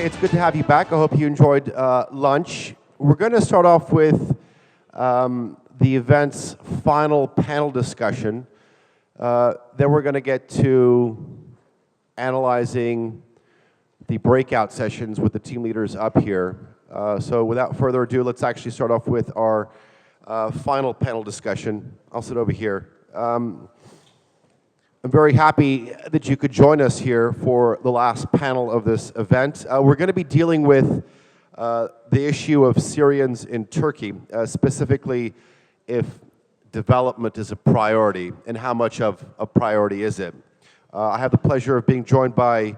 it's good to have you back. I hope you enjoyed lunch. We're going to start off with the event's final panel discussion. Then we're going to get to analyzing the breakout sessions with the team leaders up here. So without further ado, let's actually start off with our final panel discussion. I'll sit over here. I'm very happy that you could join us here for the last panel of this event. We're going to be dealing with the issue of Syrians in Turkey, specifically if development is a priority and how much of a priority is it. I have the pleasure of being joined by,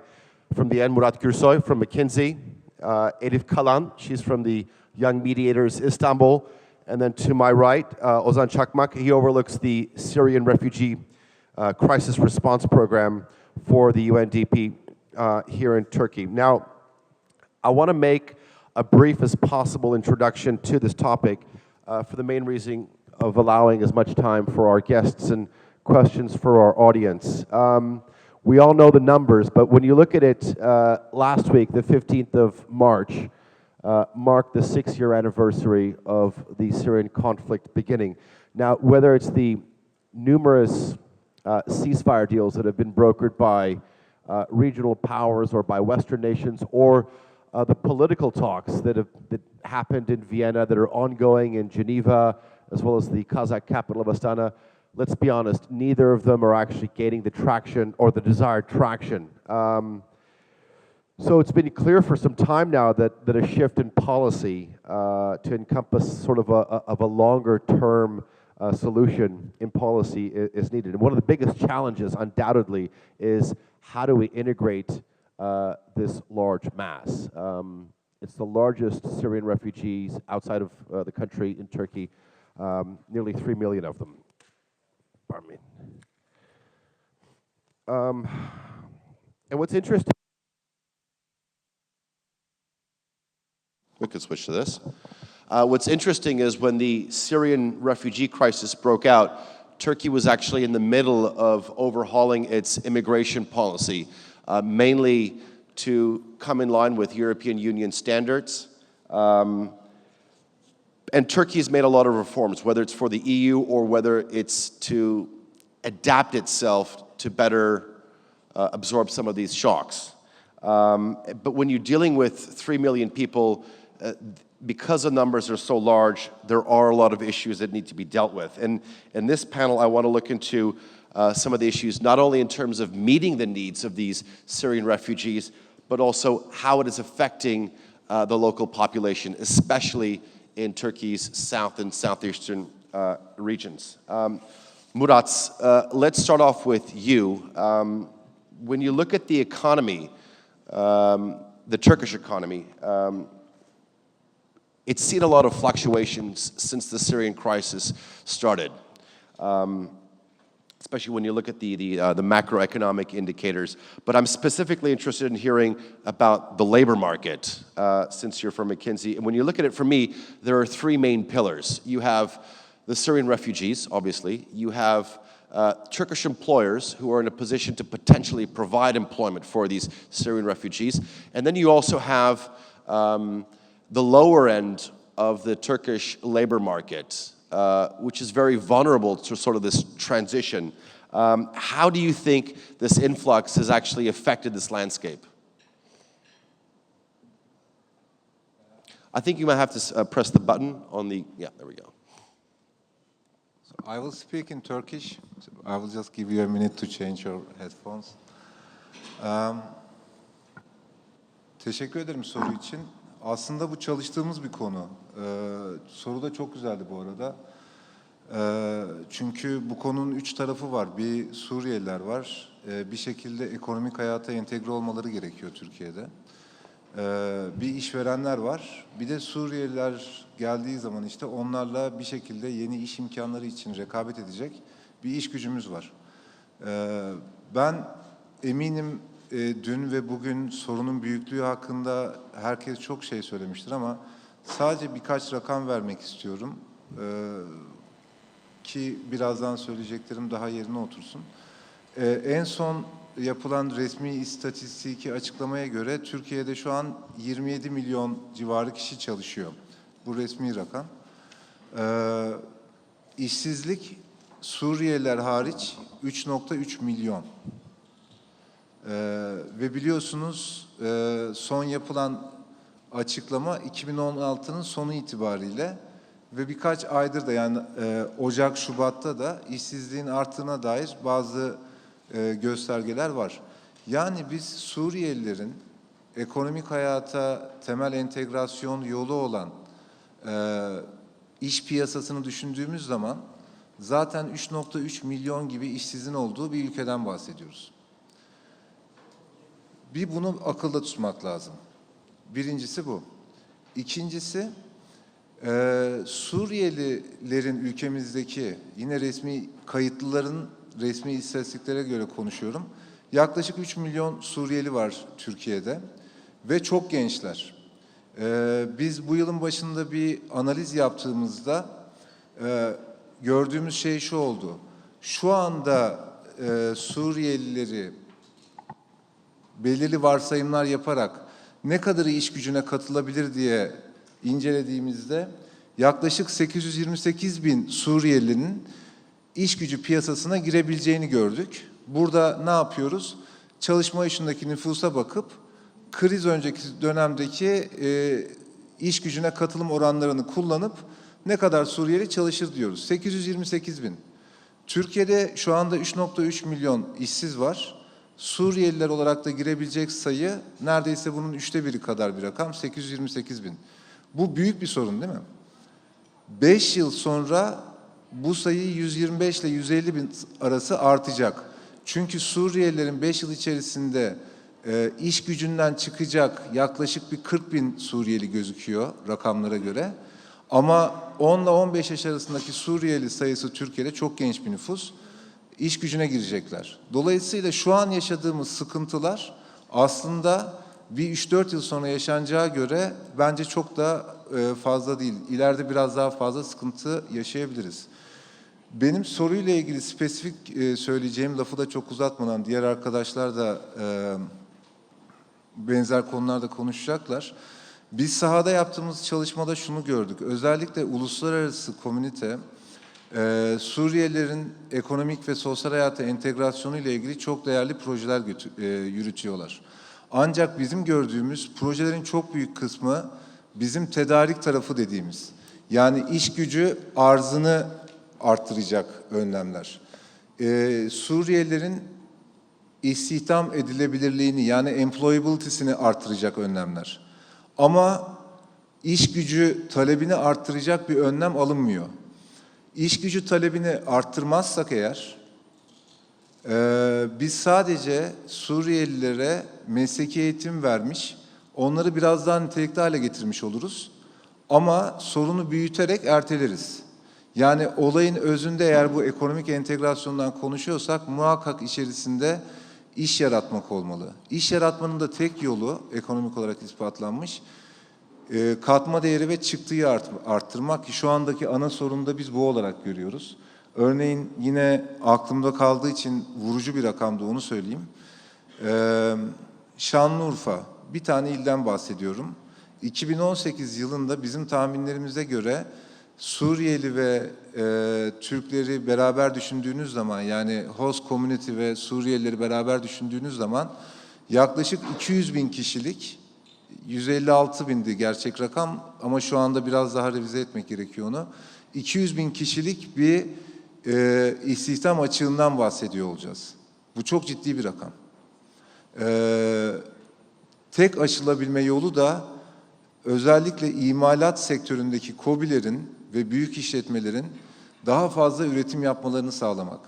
from the end, Murat Gürsoy from McKinsey, Elif Kalan, she's from the Young Mediators Istanbul, and then to my right, Ozan Çakmak, he overlooks the Syrian refugee crisis response program for the UNDP here in Turkey. Now, I want to make a brief as possible introduction to this topic for the main reason of allowing as much time for our guests and questions for our audience. We all know the numbers, but when you look at it, last week, the 15th of March, marked the 6-year anniversary of the Syrian conflict beginning. Now, whether it's the numerous ceasefire deals that have been brokered by regional powers or by Western nations, or the political talks that happened in Vienna, that are ongoing in Geneva, as well as the Kazakh capital of Astana, let's be honest, neither of them are actually gaining the traction or the desired traction. So it's been clear for some time now that a shift in policy to encompass sort of a longer-term solution in policy is needed. And one of the biggest challenges, undoubtedly, is how do we integrate this large mass? It's the largest Syrian refugees outside of the country in Turkey, nearly 3 million of them. Pardon me. And what's interesting... We could switch to this. What's interesting is when the Syrian refugee crisis broke out, Turkey was actually in the middle of overhauling its immigration policy, mainly to come in line with European Union standards. And Turkey's made a lot of reforms, whether it's for the EU or whether it's to adapt itself to better absorb some of these shocks. But when you're dealing with 3 million people, because the numbers are so large, there are a lot of issues that need to be dealt with. And in this panel, I want to look into some of the issues, not only in terms of meeting the needs of these Syrian refugees, but also how it is affecting the local population, especially in Turkey's south and southeastern regions. Murat, let's start off with you. When you look at the economy, the Turkish economy, it's seen a lot of fluctuations since the Syrian crisis started, especially when you look at the macroeconomic indicators. But I'm specifically interested in hearing about the labor market, since you're from McKinsey. And when you look at it, for me, there are 3 main pillars. You have the Syrian refugees, obviously. You have Turkish employers who are in a position to potentially provide employment for these Syrian refugees. And then you also have the lower end of the Turkish labor market, which is very vulnerable to sort of this transition. How do you think this influx has actually affected this landscape? I think you might have to press the button on the, yeah, there we go. So I will speak in Turkish. So I will just give you a minute to change your headphones. Teşekkür ederim soru için. Aslında bu çalıştığımız bir konu. Soru da çok güzeldi bu arada. Çünkü bu konunun 3 tarafı var. Bir Suriyeliler var. Bir şekilde ekonomik hayata entegre olmaları gerekiyor Türkiye'de. Bir işverenler var. Bir de Suriyeliler geldiği zaman işte onlarla bir şekilde yeni iş imkanları için rekabet edecek bir iş gücümüz var. Ben eminim dün ve bugün sorunun büyüklüğü hakkında herkes çok şey söylemiştir ama sadece birkaç rakam vermek istiyorum ki birazdan söyleyeceklerim daha yerine otursun. En son yapılan resmi istatistiki açıklamaya göre Türkiye'de şu an 27 milyon civarı kişi çalışıyor. Bu resmi rakam. İşsizlik Suriyeliler hariç 3,3 milyon. Ve biliyorsunuz son yapılan açıklama 2016'nın sonu itibariyle ve birkaç aydır da yani Ocak, Şubat'ta da işsizliğin arttığına dair bazı göstergeler var. Yani biz Suriyelilerin ekonomik hayata temel entegrasyon yolu olan iş piyasasını düşündüğümüz zaman zaten 3,3 milyon gibi işsizin olduğu bir ülkeden bahsediyoruz. Bir bunu akılda tutmak lazım. Birincisi bu. İkincisi Suriyelilerin ülkemizdeki yine resmi kayıtlıların resmi istatistiklere göre konuşuyorum. Yaklaşık 3 milyon Suriyeli var Türkiye'de ve çok gençler. Biz bu yılın başında bir analiz yaptığımızda gördüğümüz şey şu oldu. Şu anda Suriyelileri belirli varsayımlar yaparak ne kadarı iş gücüne katılabilir diye incelediğimizde yaklaşık 828 bin Suriyelinin iş gücü piyasasına girebileceğini gördük. Burada ne yapıyoruz? Çalışma yaşındaki nüfusa bakıp kriz önceki dönemdeki iş gücüne katılım oranlarını kullanıp ne kadar Suriyeli çalışır diyoruz. 828 bin. Türkiye'de şu anda 3,3 milyon işsiz var. Suriyeliler olarak da girebilecek sayı neredeyse bunun 1/3 kadar bir rakam, 828 bin. Bu büyük bir sorun değil mi? 5 yıl sonra bu sayı 125 ile 150 bin arası artacak. Çünkü Suriyelilerin 5 yıl içerisinde iş gücünden çıkacak yaklaşık bir 40 bin Suriyeli gözüküyor rakamlara göre. Ama 10 ile 15 yaş arasındaki Suriyeli sayısı Türkiye'de çok genç bir nüfus. İş gücüne girecekler. Dolayısıyla şu an yaşadığımız sıkıntılar aslında bir 3-4 yıl sonra yaşanacağı göre bence çok da fazla değil. İleride biraz daha fazla sıkıntı yaşayabiliriz. Benim soruyla ilgili spesifik söyleyeceğim, lafı da çok uzatmadan diğer arkadaşlar da benzer konularda konuşacaklar. Biz sahada yaptığımız çalışmada şunu gördük. Özellikle uluslararası komünite Suriyelilerin ekonomik ve sosyal hayata entegrasyonu ile ilgili çok değerli projeler yürütüyorlar. Ancak bizim gördüğümüz projelerin çok büyük kısmı bizim tedarik tarafı dediğimiz. Yani iş gücü arzını arttıracak önlemler. Suriyelilerin istihdam edilebilirliğini yani employability'sini arttıracak önlemler. Ama iş gücü talebini arttıracak bir önlem alınmıyor. İş gücü talebini arttırmazsak eğer, biz sadece Suriyelilere mesleki eğitim vermiş, onları biraz daha nitelikli hale getirmiş oluruz. Ama sorunu büyüterek erteleriz. Yani olayın özünde eğer bu ekonomik entegrasyondan konuşuyorsak muhakkak içerisinde iş yaratmak olmalı. İş yaratmanın da tek yolu ekonomik olarak ispatlanmış, katma değeri ve çıktıyı arttırmak ki şu andaki ana sorunu da biz bu olarak görüyoruz. Örneğin yine aklımda kaldığı için vurucu bir rakamdı onu söyleyeyim. Şanlıurfa, bir tane ilden bahsediyorum. 2018 yılında bizim tahminlerimize göre Suriyeli ve Türkleri beraber düşündüğünüz zaman yani host community ve Suriyelileri beraber düşündüğünüz zaman yaklaşık 200 bin kişilik 156 bindi gerçek rakam ama şu anda biraz daha revize etmek gerekiyor onu. 200 bin kişilik bir istihdam açığından bahsediyor olacağız. Bu çok ciddi bir rakam. Tek aşılabilme yolu da özellikle imalat sektöründeki KOBİ'lerin ve büyük işletmelerin daha fazla üretim yapmalarını sağlamak.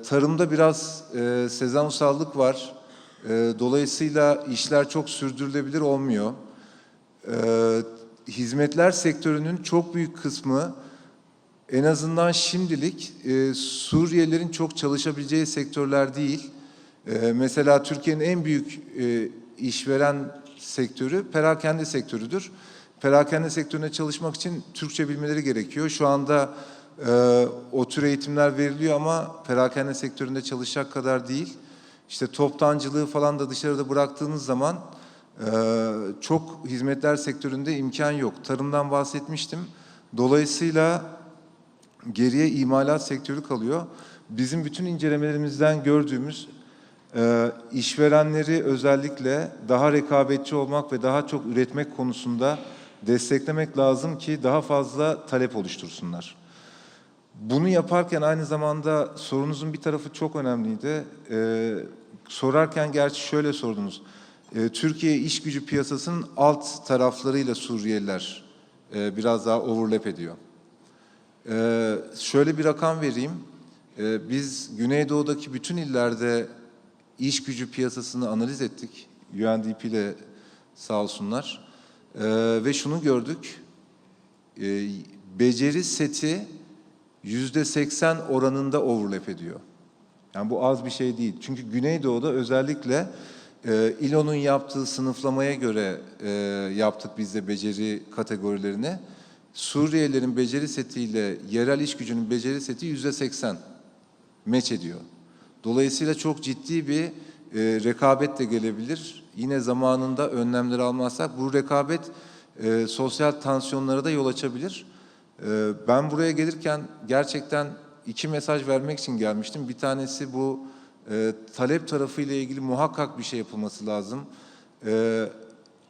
Tarımda biraz sezonsallık var. Dolayısıyla işler çok sürdürülebilir olmuyor. Hizmetler sektörünün çok büyük kısmı en azından şimdilik Suriyelilerin çok çalışabileceği sektörler değil. Mesela Türkiye'nin en büyük işveren sektörü perakende sektörüdür. Perakende sektörüne çalışmak için Türkçe bilmeleri gerekiyor. Şu anda O tür eğitimler veriliyor ama perakende sektöründe çalışacak kadar değil. İşte toptancılığı falan da dışarıda bıraktığınız zaman çok hizmetler sektöründe imkan yok. Tarımdan bahsetmiştim. Dolayısıyla geriye imalat sektörü kalıyor. Bizim bütün incelemelerimizden gördüğümüz işverenleri özellikle daha rekabetçi olmak ve daha çok üretmek konusunda desteklemek lazım ki daha fazla talep oluştursunlar. Bunu yaparken aynı zamanda sorunuzun bir tarafı çok önemliydi. Sorarken gerçi şöyle sordunuz. Türkiye iş gücü piyasasının alt taraflarıyla Suriyeliler biraz daha overlap ediyor. Şöyle bir rakam vereyim. Biz Güneydoğu'daki bütün illerde iş gücü piyasasını analiz ettik. UNDP ile sağ olsunlar. Ve şunu gördük. Beceri seti %80 oranında overlap ediyor. Yani bu az bir şey değil. Çünkü Güneydoğu'da özellikle İLO'nun yaptığı sınıflamaya göre yaptık biz de beceri kategorilerini. Suriyelilerin beceri setiyle yerel iş gücünün beceri seti %80 match ediyor. Dolayısıyla çok ciddi bir rekabet de gelebilir. Yine zamanında önlemleri almazsak bu rekabet sosyal tansiyonlara da yol açabilir. Ben buraya gelirken gerçekten iki mesaj vermek için gelmiştim. Bir tanesi bu talep tarafıyla ilgili muhakkak bir şey yapılması lazım.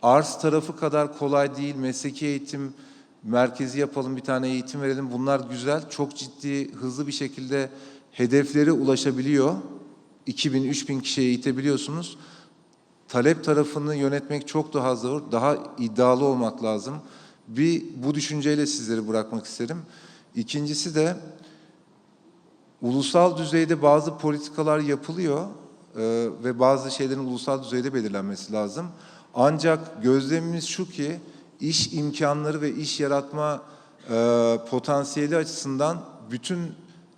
Arz tarafı kadar kolay değil. Mesleki eğitim merkezi yapalım, bir tane eğitim verelim. Bunlar güzel, çok ciddi, hızlı bir şekilde hedeflere ulaşabiliyor. 2000-3000 kişiye eğitebiliyorsunuz. Talep tarafını yönetmek çok daha zor, daha iddialı olmak lazım. Bu düşünceyle sizleri bırakmak isterim. İkincisi de ulusal düzeyde bazı politikalar yapılıyor ve bazı şeylerin ulusal düzeyde belirlenmesi lazım. Ancak gözlemimiz şu ki iş imkanları ve iş yaratma potansiyeli açısından bütün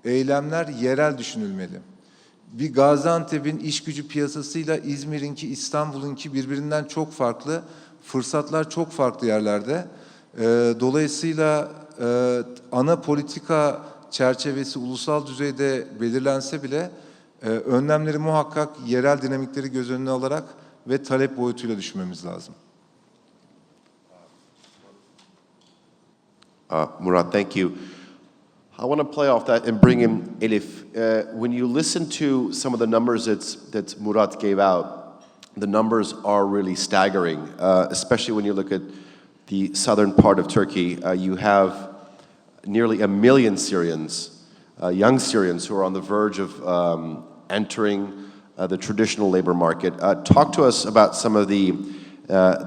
eylemler yerel düşünülmeli. Bir Gaziantep'in iş gücü piyasasıyla İzmir'inki, İstanbul'unki birbirinden çok farklı. Fırsatlar çok farklı yerlerde. Dolayısıyla ana politika çerçevesi ulusal düzeyde belirlense bile önlemleri muhakkak yerel dinamikleri göz önüne alarak ve talep boyutuyla düşünmemiz lazım. Murat, thank you. I want to play off that and bring in Elif. When you listen to some of the numbers that Murat gave out, the numbers are really staggering, especially when you look at the southern part of Turkey. You have nearly 1 million Syrians, young Syrians, who are on the verge of entering the traditional labor market. Talk to us about some of the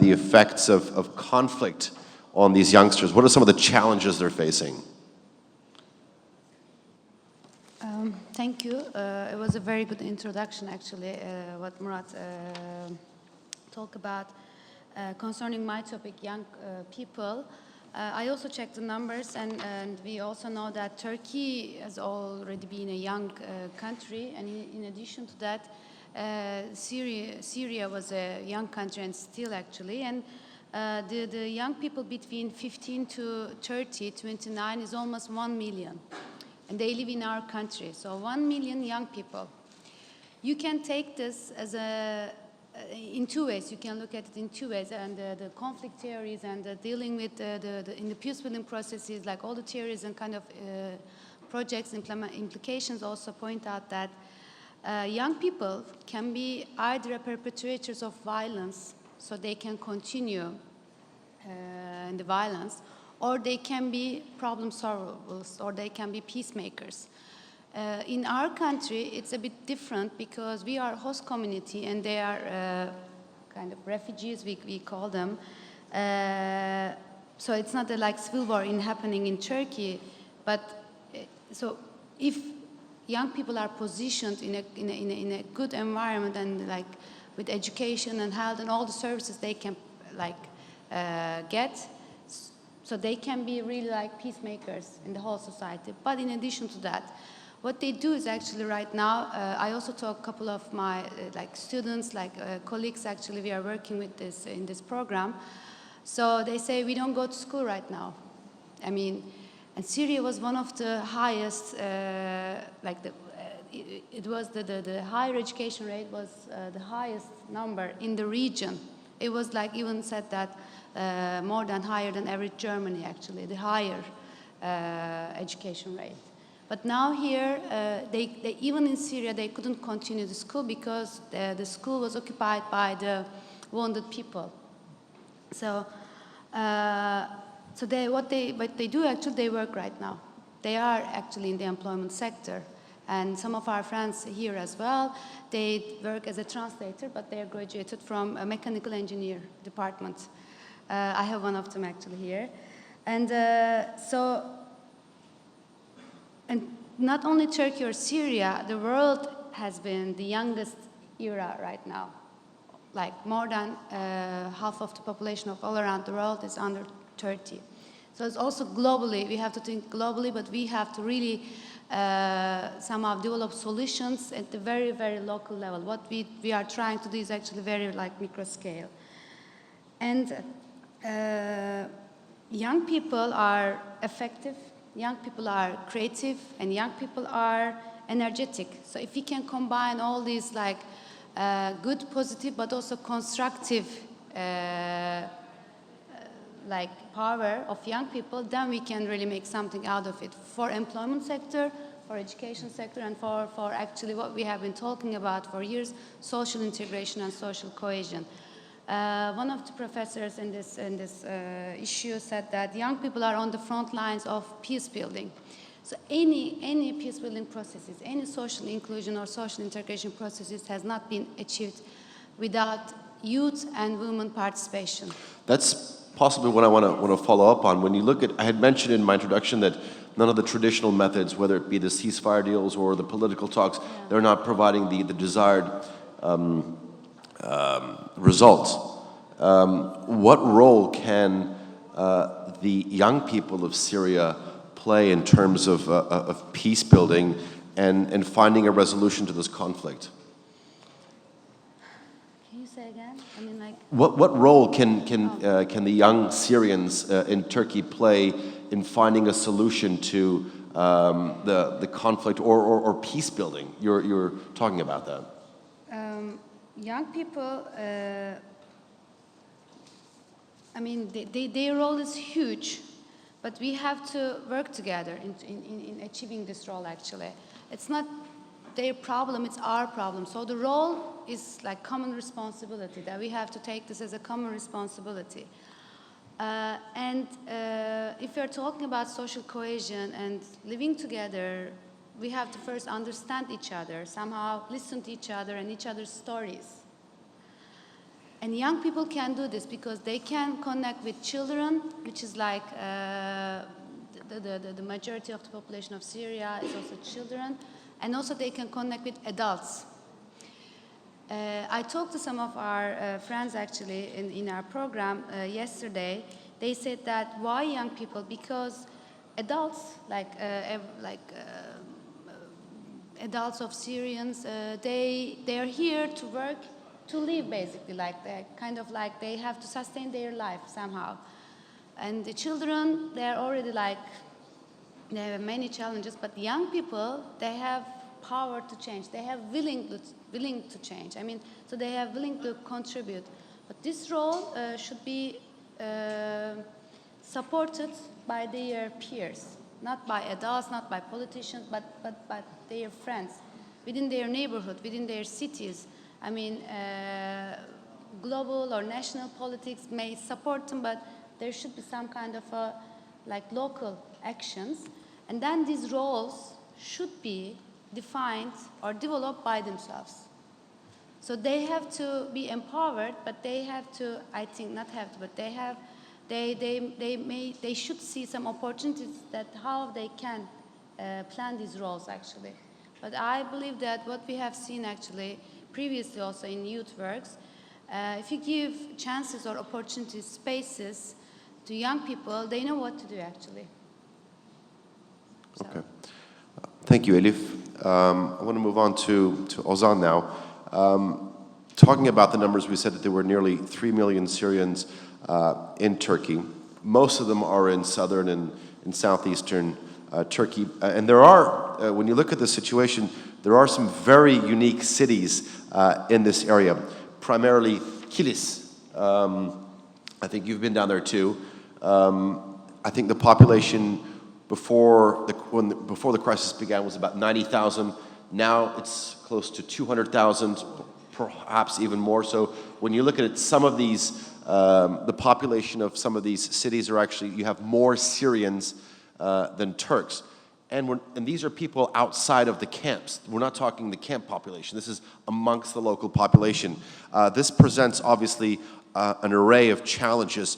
effects of conflict on these youngsters. What are some of the challenges they're facing? Thank you. It was a very good introduction, actually, what Murat talked about. Concerning my topic, young people, I also checked the numbers, and we also know that Turkey has already been a young country, and in addition to that, Syria was a young country and still actually, and the young people between 15 to 30, 29 is almost 1 million. And they live in our country. So 1 million young people. You can take this as in two ways. You can look at it in two ways. And the conflict theories and dealing with in the peace building processes, like all the theories and kind of projects implications also point out that young people can be either perpetrators of violence, so they can continue in the violence, or they can be problem solvers, or they can be peacemakers. In our country, it's a bit different because we are a host community and they are kind of refugees, we call them. So it's not like civil war happening in Turkey, but so if young people are positioned in a good environment and like with education and health and all the services they can like get, so they can be really like peacemakers in the whole society. But in addition to that, what they do is actually right now, I also talk a couple of my like students, like colleagues actually, we are working with this in this program. So they say we don't go to school right now. I mean, And Syria was one of the highest, it was the higher education rate was the highest number in the region. It was like even said that more than higher than average Germany actually, the higher education rate. But now here, they even in Syria, they couldn't continue the school because the school was occupied by the wounded people. So, what they do actually, they work right now. They are actually in the employment sector. And some of our friends here as well, they work as a translator, but they are graduated from a mechanical engineer department. I have one of them actually here. And and not only Turkey or Syria, the world has been the youngest era right now. Like more than half of the population of all around the world is under 30. So it's also globally, we have to think globally, but we have to really somehow develop solutions at the very, very local level. What we are trying to do is actually very like micro scale. And young people are effective, young people are creative, and young people are energetic. So if we can combine all these like good, positive, but also constructive like power of young people, then we can really make something out of it for employment sector, for education sector, and for actually what we have been talking about for years, social integration and social cohesion. One of the professors in this issue said that young people are on the front lines of peace building. So any peace building processes, any social inclusion or social integration processes has not been achieved without youth and women participation. That's possibly what I want to follow up on. When you look at, I had mentioned in my introduction that none of the traditional methods, whether it be the ceasefire deals or the political talks, they're not providing the desired results. What role can the young people of Syria play in terms of peace building and finding a resolution to this conflict? Can you say again? I mean, like. What role can the young Syrians in Turkey play in finding a solution to the conflict or peace building? You're talking about that. Young people. I mean, their role is huge, but we have to work together in achieving this role, actually. It's not their problem, it's our problem. So the role is like common responsibility, that we have to take this as a common responsibility. If you're talking about social cohesion and living together, we have to first understand each other, somehow listen to each other and each other's stories. And young people can do this because they can connect with children, which is like the majority of the population of Syria is also children, and also they can connect with adults. I talked to some of our friends actually in our program yesterday. They said that why young people? Because adults, adults of Syrians, they are here to work, to live basically, like they kind of like they have to sustain their life somehow. And the children, they're already like, they have many challenges, but the young people, they have power to change. They have willing to change. I mean, so they have willing to contribute. But this role should be supported by their peers, not by adults, not by politicians, but by their friends, within their neighborhood, within their cities. I mean, global or national politics may support them, but there should be some kind of like local actions. And then these roles should be defined or developed by themselves. So they have to be empowered, but they have to, I think, not have to, but they have, they should see some opportunities that how they can plan these roles actually. But I believe that what we have seen actually previously also in youth works, if you give chances or opportunities, spaces to young people, they know what to do actually. So. Okay. Thank you, Elif. I want to move on to Ozan now. Talking about the numbers, we said that there were nearly 3 million Syrians in Turkey. Most of them are in southern and in southeastern Turkey. And there are, when you look at the situation, there are some very unique cities in this area, primarily Kilis. I think you've been down there too. I think the population before the crisis began was about 90,000. Now it's close to 200,000, perhaps even more. So when you look at it, some of these, the population of some of these cities are actually, you have more Syrians than Turks. And these are people outside of the camps. We're not talking the camp population. This is amongst the local population. This presents, obviously, an array of challenges.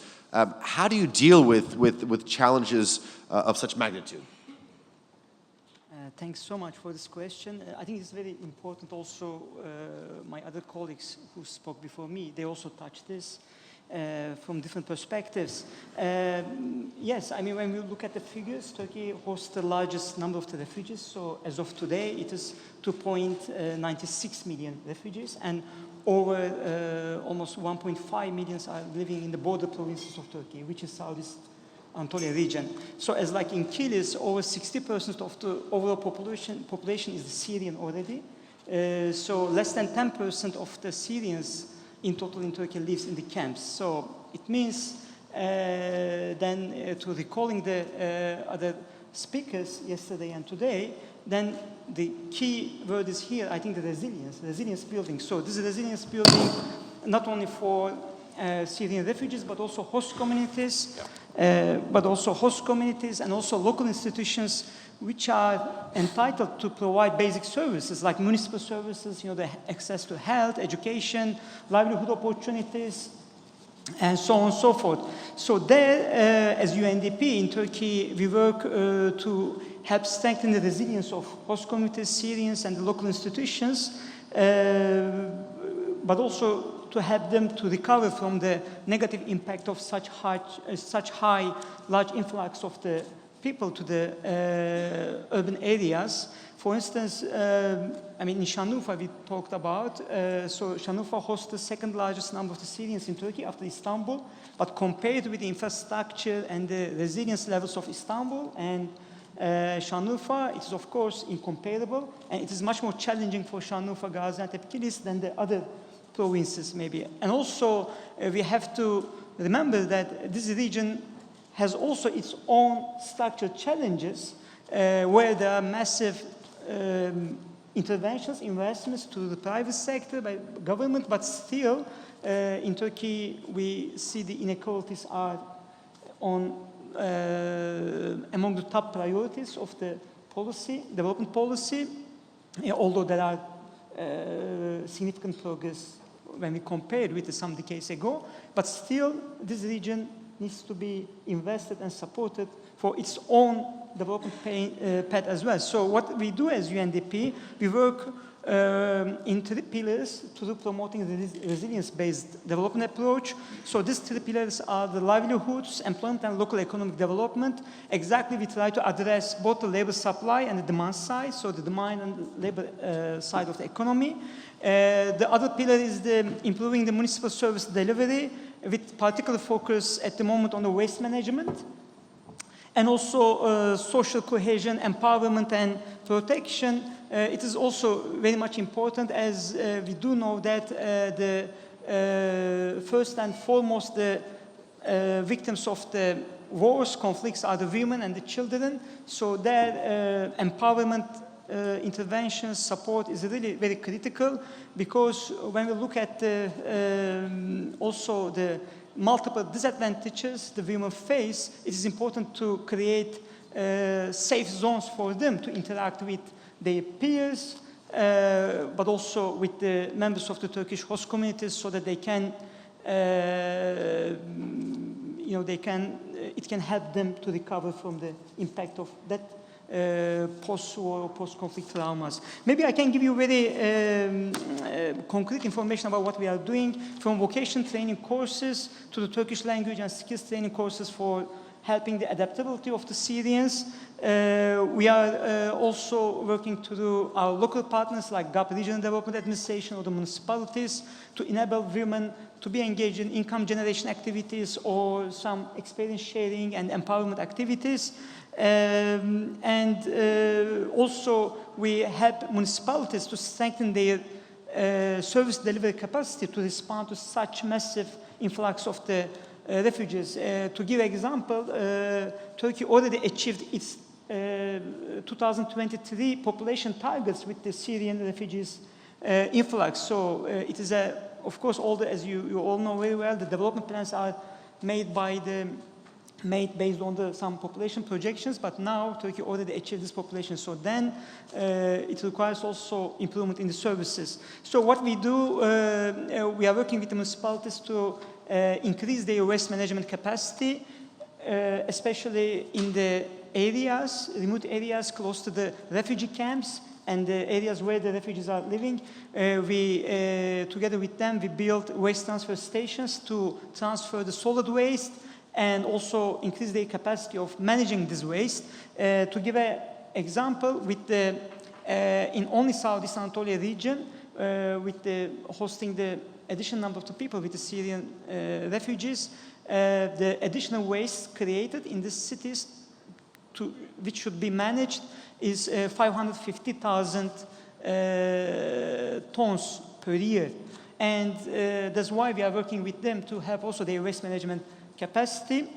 How do you deal with challenges of such magnitude? Thanks so much for this question. I think it's very important also, my other colleagues who spoke before me, they also touched this from different perspectives. Yes, I mean, when we look at the figures, Turkey hosts the largest number of the refugees. So as of today, it is 2.96 million refugees, and over almost 1.5 million are living in the border provinces of Turkey, which is Southeast Anatolia region. So as like in Kilis, over 60% of the overall population is Syrian already. So less than 10% of the Syrians in total in Turkey lives in the camps. So it means then to recalling the other speakers yesterday and today, then the key word is here, I think, the resilience building. So this is resilience building not only for Syrian refugees, but also host communities, and also local institutions which are entitled to provide basic services like municipal services, the access to health, education, livelihood opportunities, and so on and so forth. So there, as UNDP in Turkey, we work to help strengthen the resilience of host communities, Syrians, and the local institutions, but also to help them to recover from the negative impact of such high, large influx of the people to the urban areas. For instance, I mean, in Şanlıurfa we talked about, so Şanlıurfa hosts the second largest number of the Syrians in Turkey after Istanbul, but compared with the infrastructure and the resilience levels of Istanbul and Şanlıurfa, it is of course incomparable, and it is much more challenging for Şanlıurfa, Gaziantep, Kilis than the other provinces maybe. And also we have to remember that this region has also its own structural challenges where there are massive interventions, investments to the private sector by government, but still in Turkey we see the inequalities are on among the top priorities of the policy, development policy, although there are significant progress when we compare it with some decades ago, but still this region needs to be invested and supported for its own development path as well. So what we do as UNDP, we work in three pillars to promoting the resilience-based development approach. So these three pillars are the livelihoods, employment, and local economic development. Exactly, we try to address both the labor supply and the demand side, so the demand and the labor side of the economy. The other pillar is improving the municipal service delivery with particular focus at the moment on the waste management. And also social cohesion, empowerment, and protection. It is also very much important, as we do know that the first and foremost the victims of the wars, conflicts are the women and the children. So their empowerment, interventions, support is really very critical, because when we look at also the multiple disadvantages the women face, it is important to create safe zones for them to interact with their peers, but also with the members of the Turkish host communities, so that they can, it can help them to recover from the impact of that post-war or post-conflict traumas. Maybe I can give you very concrete information about what we are doing, from vocation training courses to the Turkish language and skills training courses for helping the adaptability of the Syrians. We are also working through our local partners like GAP Regional Development Administration or the municipalities to enable women to be engaged in income generation activities or some experience sharing and empowerment activities. Also we help municipalities to strengthen their service delivery capacity to respond to such massive influx of the refugees. To give example, Turkey already achieved its 2023 population targets with the Syrian refugees influx. So it is of course, as you all know very well, the development plans are made based on some population projections, but now Turkey already achieved this population. So then it requires also improvement in the services. So what we do, we are working with the municipalities to increase their waste management capacity, especially in the areas, remote areas close to the refugee camps and the areas where the refugees are living. Together with them, we built waste transfer stations to transfer the solid waste and also increase their capacity of managing this waste. To give an example, in only Southeast Anatolia region, hosting the additional number of people with the Syrian refugees, the additional waste created in these cities which should be managed is 550,000 tons per year. And that's why we are working with them to have also their waste management capacity.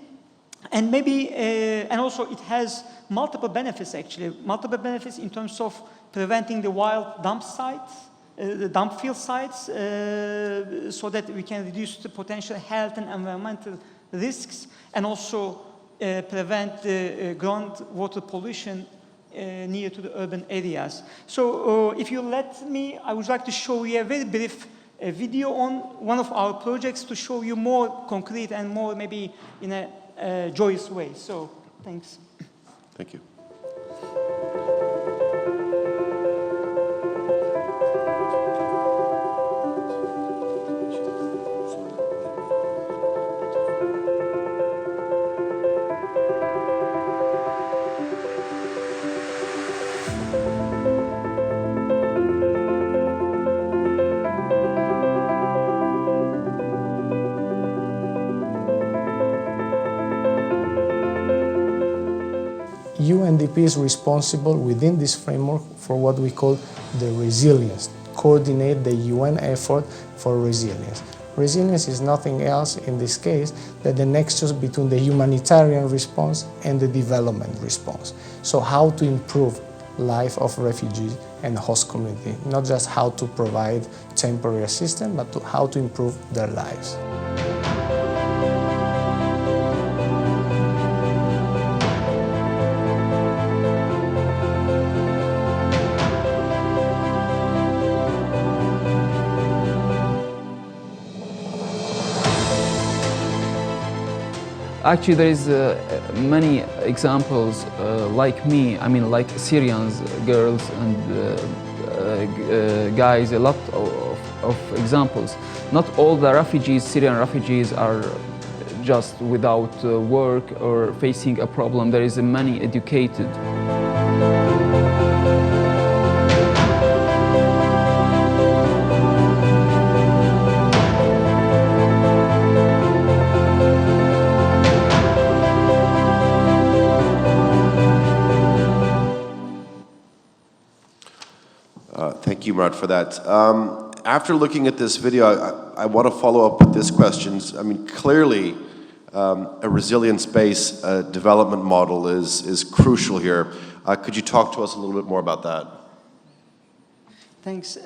And and also it has multiple benefits actually. Multiple benefits in terms of preventing the wild dump sites, the dump field sites, so that we can reduce the potential health and environmental risks, and also prevent the groundwater pollution near to the urban areas. So if you let me, I would like to show you a very brief video on one of our projects to show you more concrete and more maybe in a joyous way. So thanks. Thank you. UNDP is responsible within this framework for what we call the resilience, coordinate the UN effort for resilience. Resilience is nothing else in this case than the nexus between the humanitarian response and the development response. So how to improve life of refugees and host community, not just how to provide temporary assistance, but how to improve their lives. Actually, there is many examples like me. I mean, like Syrians, girls and guys. A lot of examples. Not all the refugees, Syrian refugees, are just without work or facing a problem. There is many educated. Thank you, Murat, for that. After looking at this video, I want to follow up with this question. I mean, clearly, a resilience-based development model is crucial here. Could you talk to us a little bit more about that? Thanks.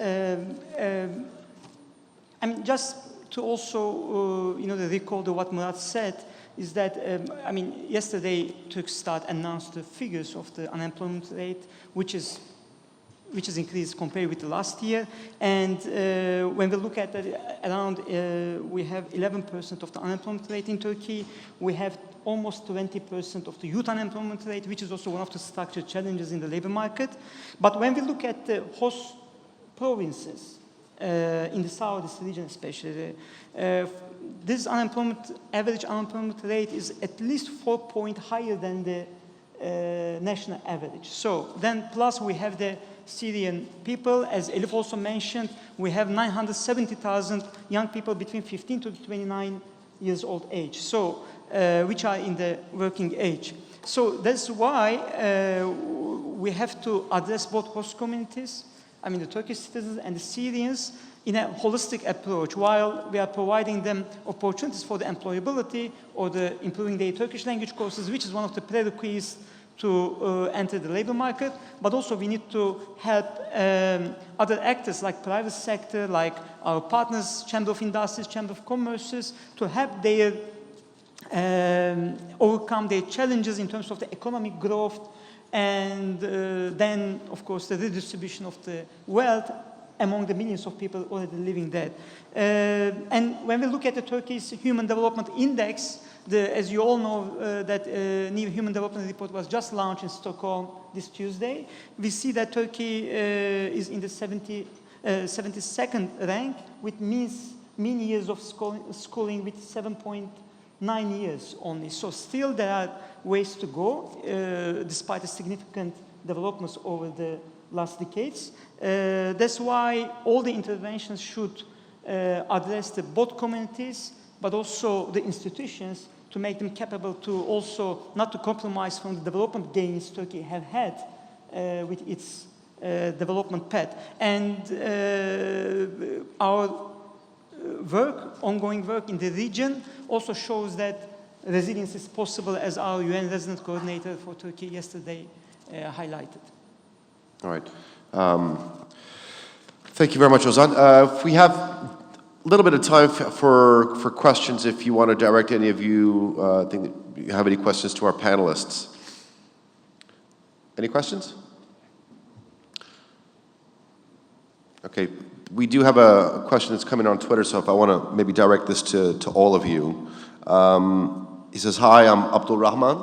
I mean, just to also, recall what Murat said, is that, I mean, yesterday Turkstat announced the figures of the unemployment rate, which is increased compared with the last year. And when we look at that, we have 11% of the unemployment rate in Turkey. We have almost 20% of the youth unemployment rate, which is also one of the structural challenges in the labor market. But when we look at the host provinces, in the southeast region especially, this average unemployment rate is at least 4 points higher than the national average. So then plus we have the Syrian people, as Elif also mentioned, we have 970,000 young people between 15 to 29 years old age, so which are in the working age. So that's why we have to address both host communities, I mean the Turkish citizens and the Syrians, in a holistic approach, while we are providing them opportunities for the employability or the improving their Turkish language courses, which is one of the prerequisites to enter the labor market, but also we need to help other actors like private sector, like our partners, Chamber of Industries, Chamber of Commerces, to help their overcome their challenges in terms of the economic growth and then, of course, the redistribution of the wealth among the millions of people already living there. And when we look at the Turkey's Human Development Index, as you all know, that new Human Development Report was just launched in Stockholm this Tuesday. We see that Turkey is in the 72nd rank with mean years of schooling with 7.9 years only. So still there are ways to go, despite the significant developments over the last decades. That's why all the interventions should address both communities, but also the institutions, to make them capable to also not to compromise from the development gains Turkey have had with its development path. And our ongoing work in the region also shows that resilience is possible, as our UN resident coordinator for Turkey yesterday highlighted. All right. Thank you very much, Ozan. If we have a little bit of time for questions, if you want to direct any of you, think that you have any questions to our panelists. Any questions? Okay, we do have a question that's coming on Twitter, so if I want to maybe direct this to all of you. He says, hi, I'm Abdul Rahman.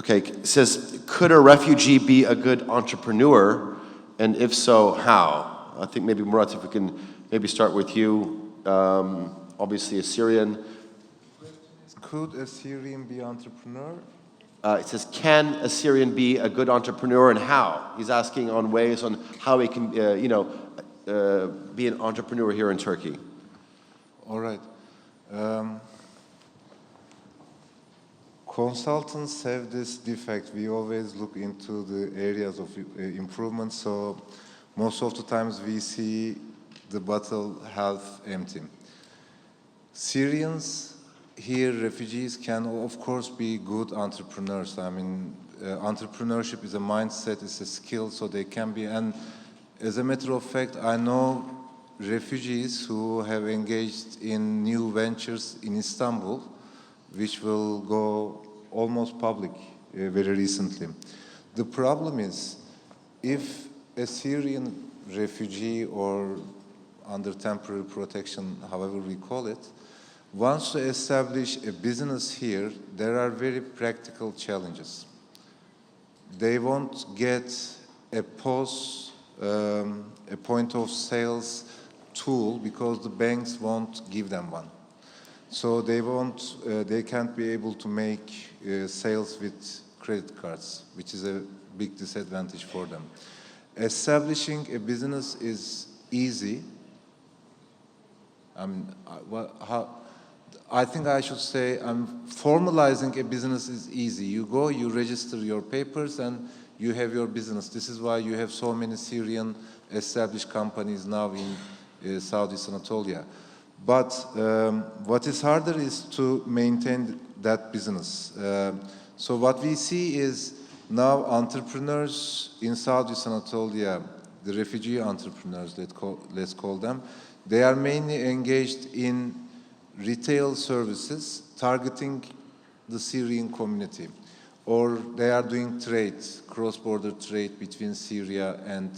Okay, it says, could a refugee be a good entrepreneur? And if so, how? I think maybe, Murat, if we can maybe start with you. Obviously a Syrian. Could a Syrian be entrepreneur? It says, can a Syrian be a good entrepreneur and how? He's asking on ways on how he can, be an entrepreneur here in Turkey. All right. Consultants have this defect. We always look into the areas of improvement, so most of the times we see the bottle half empty. Syrians here, refugees, can of course be good entrepreneurs. I mean, entrepreneurship is a mindset, it's a skill, so they can be. And as a matter of fact, I know refugees who have engaged in new ventures in Istanbul, which will go almost public very recently. The problem is, if a Syrian refugee or under temporary protection, however we call it, wants to establish a business here, there are very practical challenges. They won't get a POS, a point of sales tool, because the banks won't give them one. So they can't be able to make sales with credit cards, which is a big disadvantage for them. Establishing a business is easy. I think I should say formalizing a business is easy. You go, you register your papers, and you have your business. This is why you have so many Syrian established companies now in Southeast Anatolia. But what is harder is to maintain that business. So what we see is now entrepreneurs in Southeast Anatolia, the refugee entrepreneurs, let's call them, they are mainly engaged in retail services targeting the Syrian community. Or they are doing trade, cross-border trade between Syria and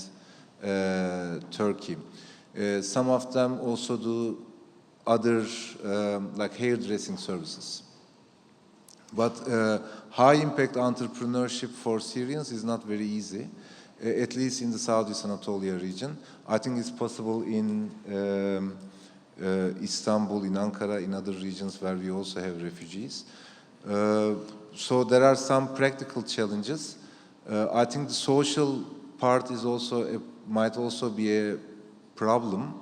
Turkey. Some of them also do other like hairdressing services. But high-impact entrepreneurship for Syrians is not very easy, at least in the Southeast Anatolia region. I think it's possible in Istanbul, in Ankara, in other regions where we also have refugees. So there are some practical challenges. I think the social part is also might also be a problem,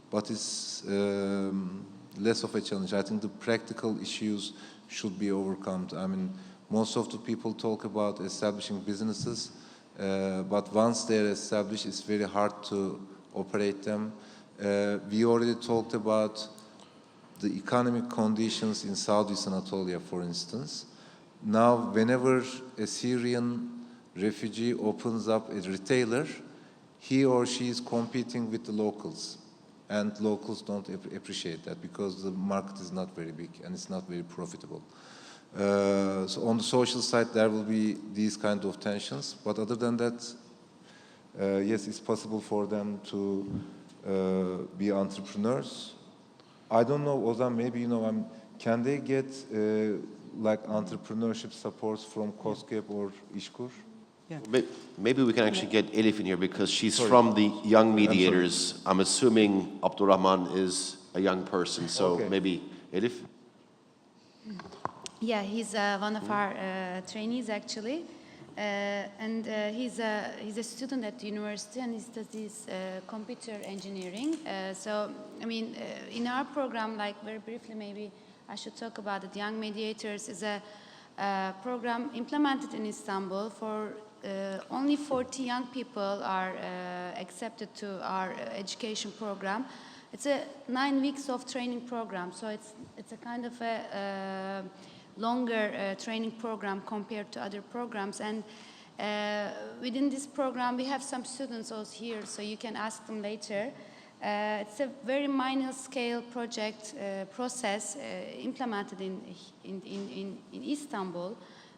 but it's less of a challenge. I think the practical issues should be overcome. I mean, most of the people talk about establishing businesses, but once they're established, it's very hard to operate them. We already talked about the economic conditions in Southeast Anatolia, for instance. Now, whenever a Syrian refugee opens up a retailer, he or she is competing with the locals. And locals don't appreciate that because the market is not very big and it's not very profitable. So on the social side, there will be these kind of tensions. But other than that, yes, it's possible for them to be entrepreneurs. I don't know, Ozan, maybe you know, can they get like entrepreneurship supports from COSGAP or İşkur? Yeah. Maybe we can actually get Elif in here because she's from the Young Mediators. I'm assuming Abdurrahman is a young person, so maybe Elif? Yeah, he's one of our trainees actually, and he's a student at the university and he studies computer engineering. So, I mean, in our program, like very briefly, maybe I should talk about it. Young Mediators is a program implemented in Istanbul for only 40 young people are accepted to our education program. It's a 9 weeks of training program, so it's a kind of a longer training program compared to other programs. And within this program, we have some students also here, so you can ask them later. It's a very minor scale project process implemented in Istanbul,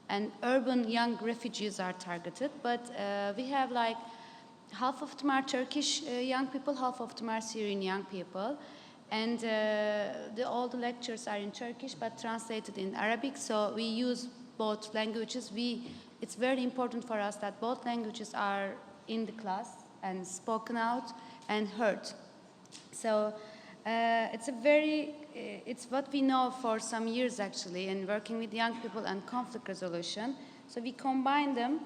and urban young refugees are targeted. But we have like half of them are Turkish young people, half of them are Syrian young people. And all the lectures are in Turkish but translated in Arabic, so we use both languages. It's very important for us that both languages are in the class and spoken out and heard. So it's what we know for some years actually, and working with young people and conflict resolution. So we combine them,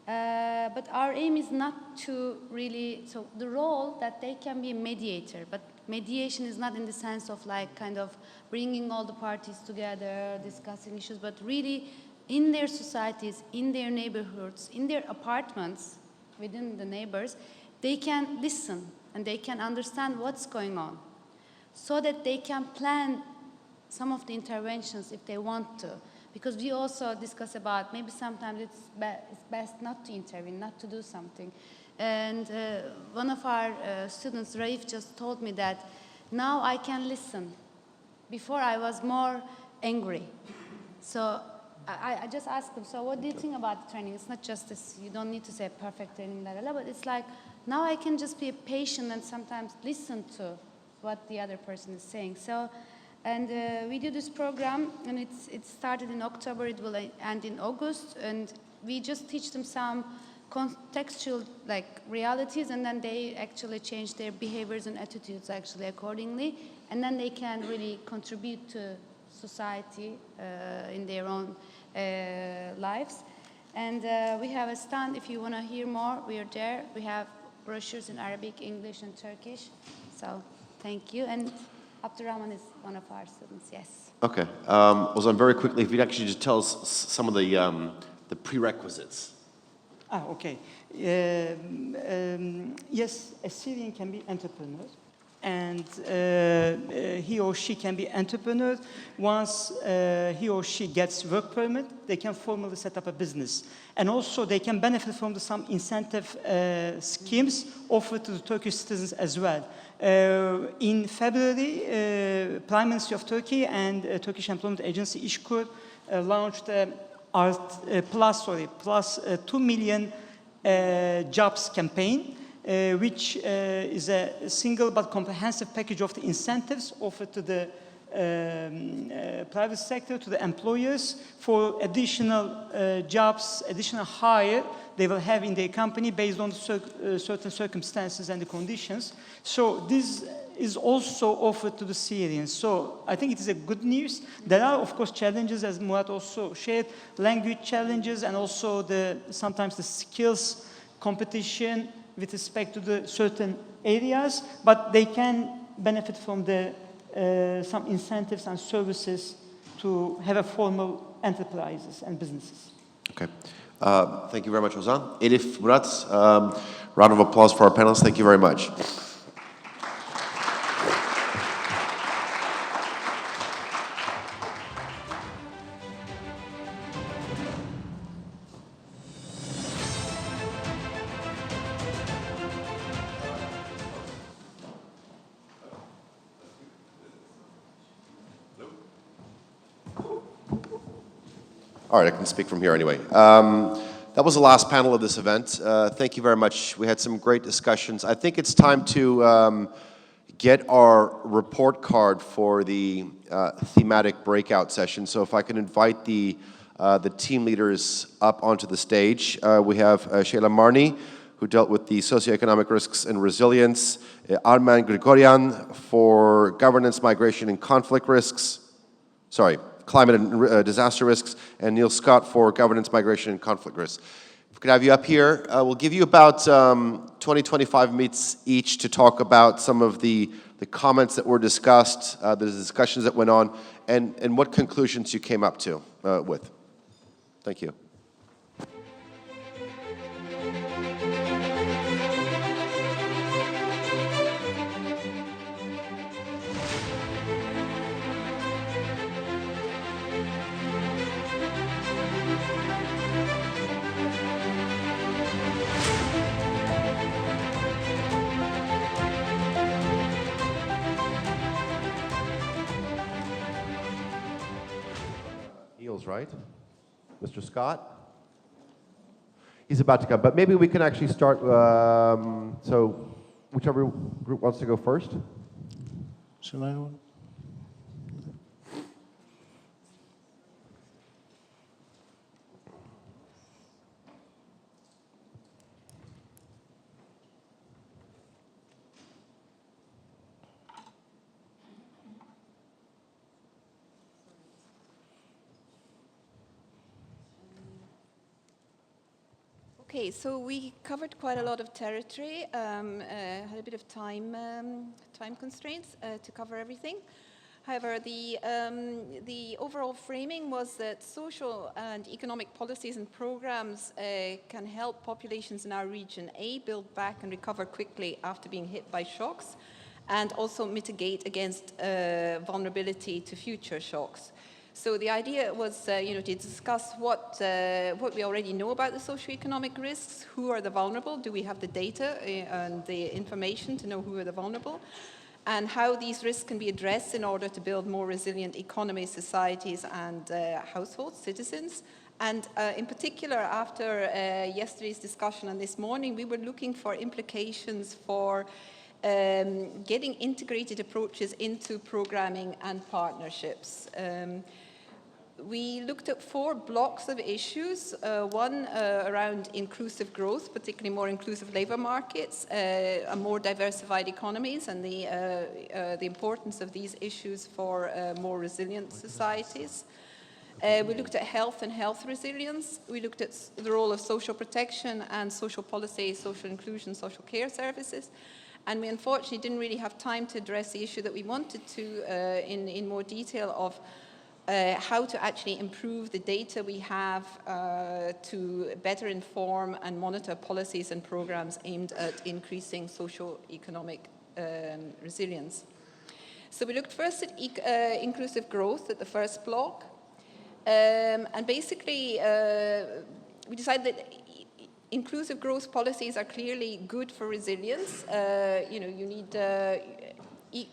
but our aim is not to really, so the role that they can be a mediator, but mediation is not in the sense of like kind of bringing all the parties together, discussing issues, but really in their societies, in their neighborhoods, in their apartments, within the neighbors, they can listen and they can understand what's going on so that they can plan some of the interventions if they want to. Because we also discuss about maybe sometimes it's best not to intervene, not to do something. And one of our students, Raif, just told me that now I can listen. Before I was more angry. So I just asked him, so what do you think about the training? It's not just this, you don't need to say perfect training, blah, blah, blah, but it's like, now I can just be patient and sometimes listen to what the other person is saying. So, and we do this program, and it started in October, it will end in August, and we just teach them some contextual like realities, and then they actually change their behaviors and attitudes actually accordingly, and then they can really contribute to society in their own lives. And we have a stand. If you want to hear more, we are there. We have brochures in Arabic, English, and Turkish. So thank you. And Abdurrahman is one of our students. Yes. Okay. Ozan, very quickly, if you'd actually just tell us some of the prerequisites. Okay. Yes, a Syrian can be entrepreneur, and he or she can be entrepreneur. Once he or she gets work permit, they can formally set up a business. And also they can benefit from some incentive schemes offered to the Turkish citizens as well. In February, Prime Minister of Turkey and Turkish Employment Agency İşkur launched plus 2 million jobs campaign, which is a single but comprehensive package of the incentives offered to the private sector, to the employers for additional jobs, additional hire they will have in their company based on certain circumstances and the conditions. So this is also offered to the Syrians. So I think it is a good news. There are, of course, challenges, as Murat also shared, language challenges, and also sometimes the skills competition with respect to the certain areas, but they can benefit from some incentives and services to have a formal enterprises and businesses. Okay. Thank you very much, Ozan. Elif, Murat, round of applause for our panelists. Thank you very much. All right, I can speak from here anyway. That was the last panel of this event. Thank you very much. We had some great discussions. I think it's time to get our report card for the thematic breakout session. So if I can invite the team leaders up onto the stage. We have Shayla Marni, who dealt with the socioeconomic risks and resilience, Arman Grigoryan for governance, migration, and conflict risks. Sorry. Climate and disaster risks, and Neil Scott for governance, migration, and conflict risks. If we could have you up here, we'll give you about 20-25 minutes each to talk about some of the comments that were discussed, the discussions that went on, and what conclusions you came up to with. Thank you. Right? Mr. Scott? He's about to come, but maybe we can actually start, so whichever group wants to go first. Shall I go? Okay, so we covered quite a lot of territory, had a bit of time constraints to cover everything. However, the overall framing was that social and economic policies and programs can help populations in our region, A, build back and recover quickly after being hit by shocks, and also mitigate against vulnerability to future shocks. So the idea was, to discuss what we already know about the socioeconomic risks. Who are the vulnerable? Do we have the data and the information to know who are the vulnerable? And how these risks can be addressed in order to build more resilient economies, societies, and households, citizens. And in particular, after yesterday's discussion and this morning, we were looking for implications for getting integrated approaches into programming and partnerships. We looked at 4 blocks of issues, one around inclusive growth, particularly more inclusive labor markets, more diversified economies, and the importance of these issues for more resilient societies. We looked at health and health resilience. We looked at the role of social protection and social policy, social inclusion, social care services. And we unfortunately didn't really have time to address the issue that we wanted to in more detail of how to actually improve the data we have to better inform and monitor policies and programs aimed at increasing socio-economic resilience. So we looked first at inclusive growth at the first block. And basically, we decided that inclusive growth policies are clearly good for resilience. You need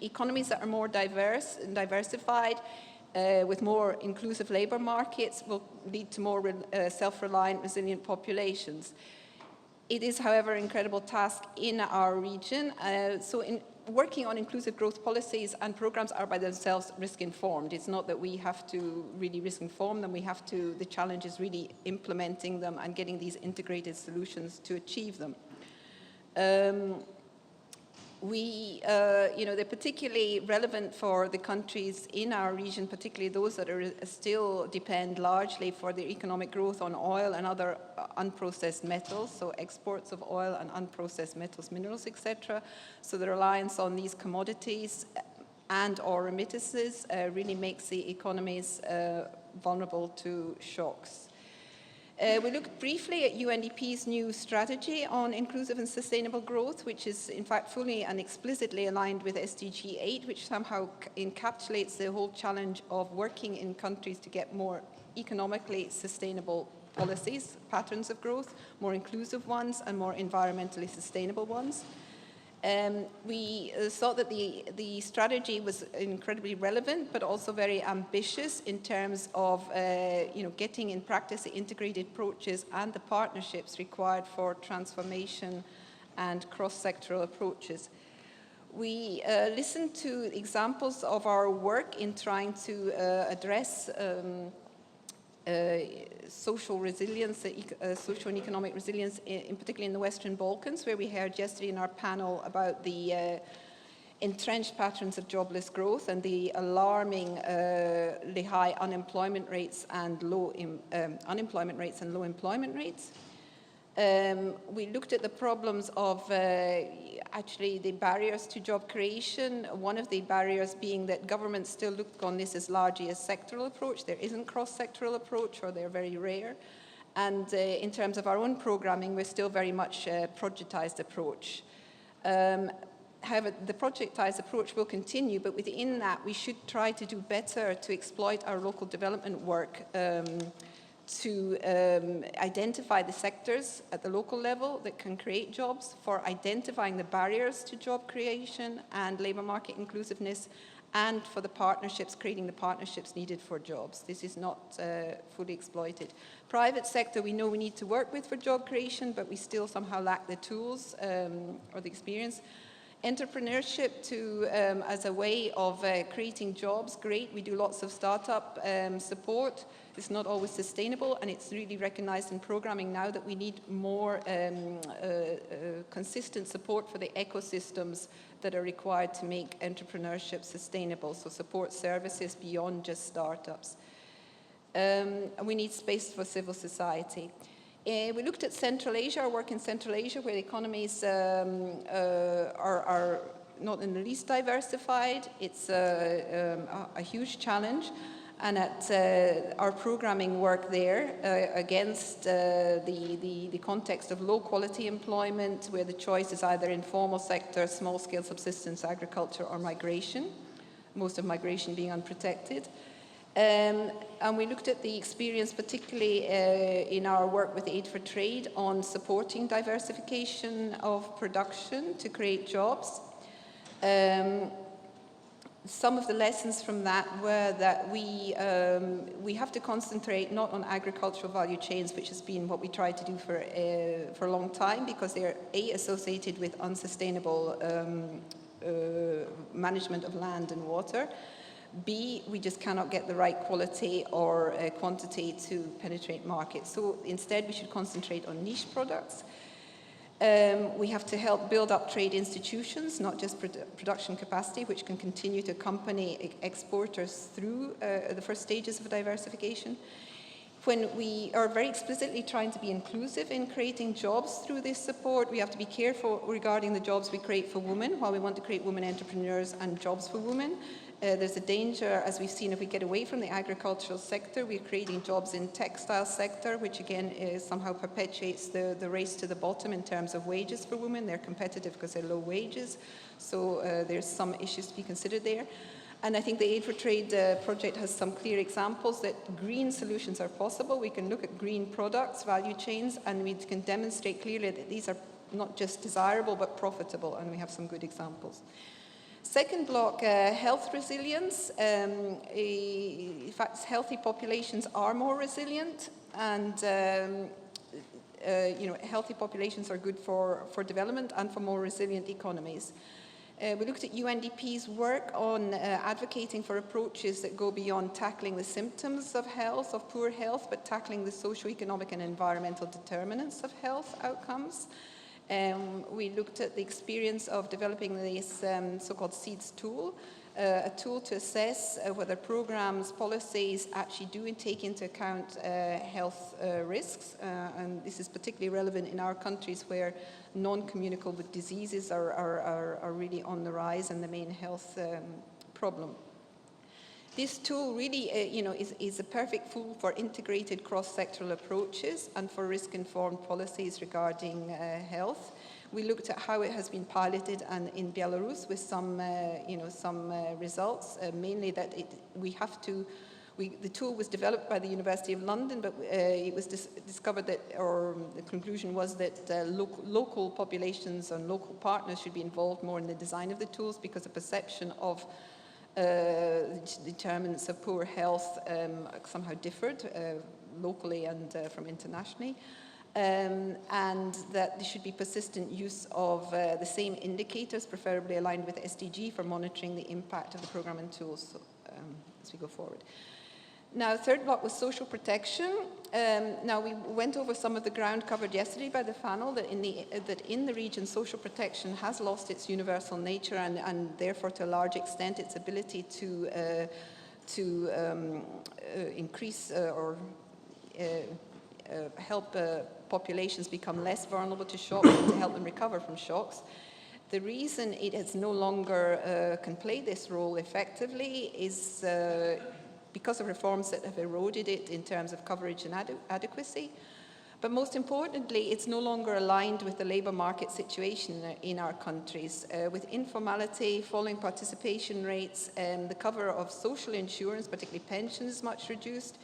economies that are more diverse and diversified, with more inclusive labor markets will lead to more self-reliant, resilient populations. It is, however, an incredible task in our region. So working on inclusive growth policies and programs are by themselves risk-informed. It's not that we have to really risk-inform them. The challenge is really implementing them and getting these integrated solutions to achieve them. They're particularly relevant for the countries in our region, particularly those that are still depend largely for their economic growth on oil and other unprocessed metals, so exports of oil and unprocessed metals, minerals, etc. So the reliance on these commodities and or remittances really makes the economies vulnerable to shocks. We looked briefly at UNDP's new strategy on inclusive and sustainable growth, which is in fact fully and explicitly aligned with SDG 8, which somehow encapsulates the whole challenge of working in countries to get more economically sustainable policies, patterns of growth, more inclusive ones and more environmentally sustainable ones. We thought that the strategy was incredibly relevant, but also very ambitious in terms of getting in practice the integrated approaches and the partnerships required for transformation and cross-sectoral approaches. We listened to examples of our work in trying to address social resilience, social and economic resilience, in particularly in the Western Balkans, where we heard yesterday in our panel about the entrenched patterns of jobless growth and the alarmingly high unemployment rates and low unemployment rates and low employment rates. We looked at the problems of actually the barriers to job creation, one of the barriers being that governments still look on this as largely a sectoral approach. There isn't cross-sectoral approach, or they're very rare. And in terms of our own programming, we're still very much a projectized approach. However, the projectized approach will continue, but within that, we should try to do better to exploit our local development work to identify the sectors at the local level that can create jobs, for identifying the barriers to job creation and labour market inclusiveness, and for the partnerships, creating the partnerships needed for jobs. This is not fully exploited. Private sector, we know we need to work with for job creation, but we still somehow lack the tools or the experience. Entrepreneurship as a way of creating jobs, great. We do lots of startup support. It's not always sustainable, and it's really recognized in programming now that we need more consistent support for the ecosystems that are required to make entrepreneurship sustainable, so support services beyond just startups. And we need space for civil society. We looked at Central Asia, our work in Central Asia, where the economies are not in the least diversified. It's a huge challenge. And at our programming work there against the context of low quality employment, where the choice is either informal sector, small scale subsistence agriculture, or migration, most of migration being unprotected. And we looked at the experience, particularly in our work with Aid for Trade, on supporting diversification of production to create jobs. Some of the lessons from that were that we have to concentrate not on agricultural value chains, which has been what we tried to do for a long time, because they're associated with unsustainable management of land and water. B, we just cannot get the right quality or quantity to penetrate markets. So instead, we should concentrate on niche products. We have to help build up trade institutions, not just production capacity, which can continue to accompany exporters through the first stages of diversification. When we are very explicitly trying to be inclusive in creating jobs through this support, we have to be careful regarding the jobs we create for women, while we want to create women entrepreneurs and jobs for women. There's a danger, as we've seen, if we get away from the agricultural sector, we're creating jobs in textile sector, which again somehow perpetuates the race to the bottom in terms of wages for women. They're competitive because they're low wages, so there's some issues to be considered there. And I think the Aid for Trade project has some clear examples that green solutions are possible. We can look at green products, value chains, and we can demonstrate clearly that these are not just desirable but profitable, and we have some good examples. Second block, health resilience. In fact, healthy populations are more resilient, and healthy populations are good for development and for more resilient economies. We looked at UNDP's work on advocating for approaches that go beyond tackling the symptoms of health, of poor health, but tackling the socio-economic and environmental determinants of health outcomes. We looked at the experience of developing this so-called SEEDS tool, a tool to assess whether programs, policies actually do take into account health risks. And this is particularly relevant in our countries where non-communicable diseases are really on the rise and the main health problem. This tool really is a perfect tool for integrated cross-sectoral approaches and for risk-informed policies regarding health. We looked at how it has been piloted in Belarus with some results, mainly that the tool was developed by the University of London, but it was discovered that, or the conclusion was that local populations and local partners should be involved more in the design of the tools because the perception of determinants of poor health somehow differed locally and from internationally. And that there should be persistent use of the same indicators, preferably aligned with SDG, for monitoring the impact of the program and tools as we go forward. Now, third block was social protection. Now, we went over some of the ground covered yesterday by the panel, that in the region, social protection has lost its universal nature and therefore, to a large extent, its ability to increase or help populations become less vulnerable to shocks and to help them recover from shocks. The reason it has no longer can play this role effectively is because of reforms that have eroded it in terms of coverage and adequacy. But most importantly, it's no longer aligned with the labour market situation in our countries. With informality, falling participation rates, the cover of social insurance, particularly pensions, is much reduced.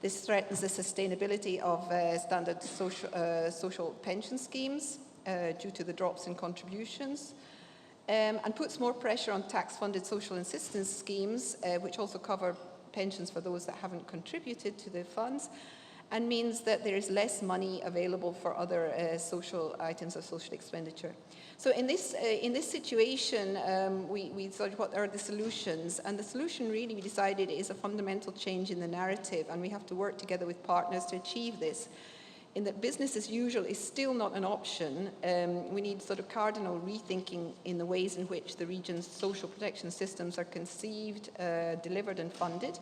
This threatens the sustainability of standard social pension schemes due to the drops in contributions, and puts more pressure on tax-funded social assistance schemes, which also cover pensions for those that haven't contributed to the funds, and means that there is less money available for other social items of social expenditure. So in this situation, we thought, what are the solutions? And the solution really, we decided, is a fundamental change in the narrative, and we have to work together with partners to achieve this. In that business as usual is still not an option. We need sort of cardinal rethinking in the ways in which the region's social protection systems are conceived, delivered and funded.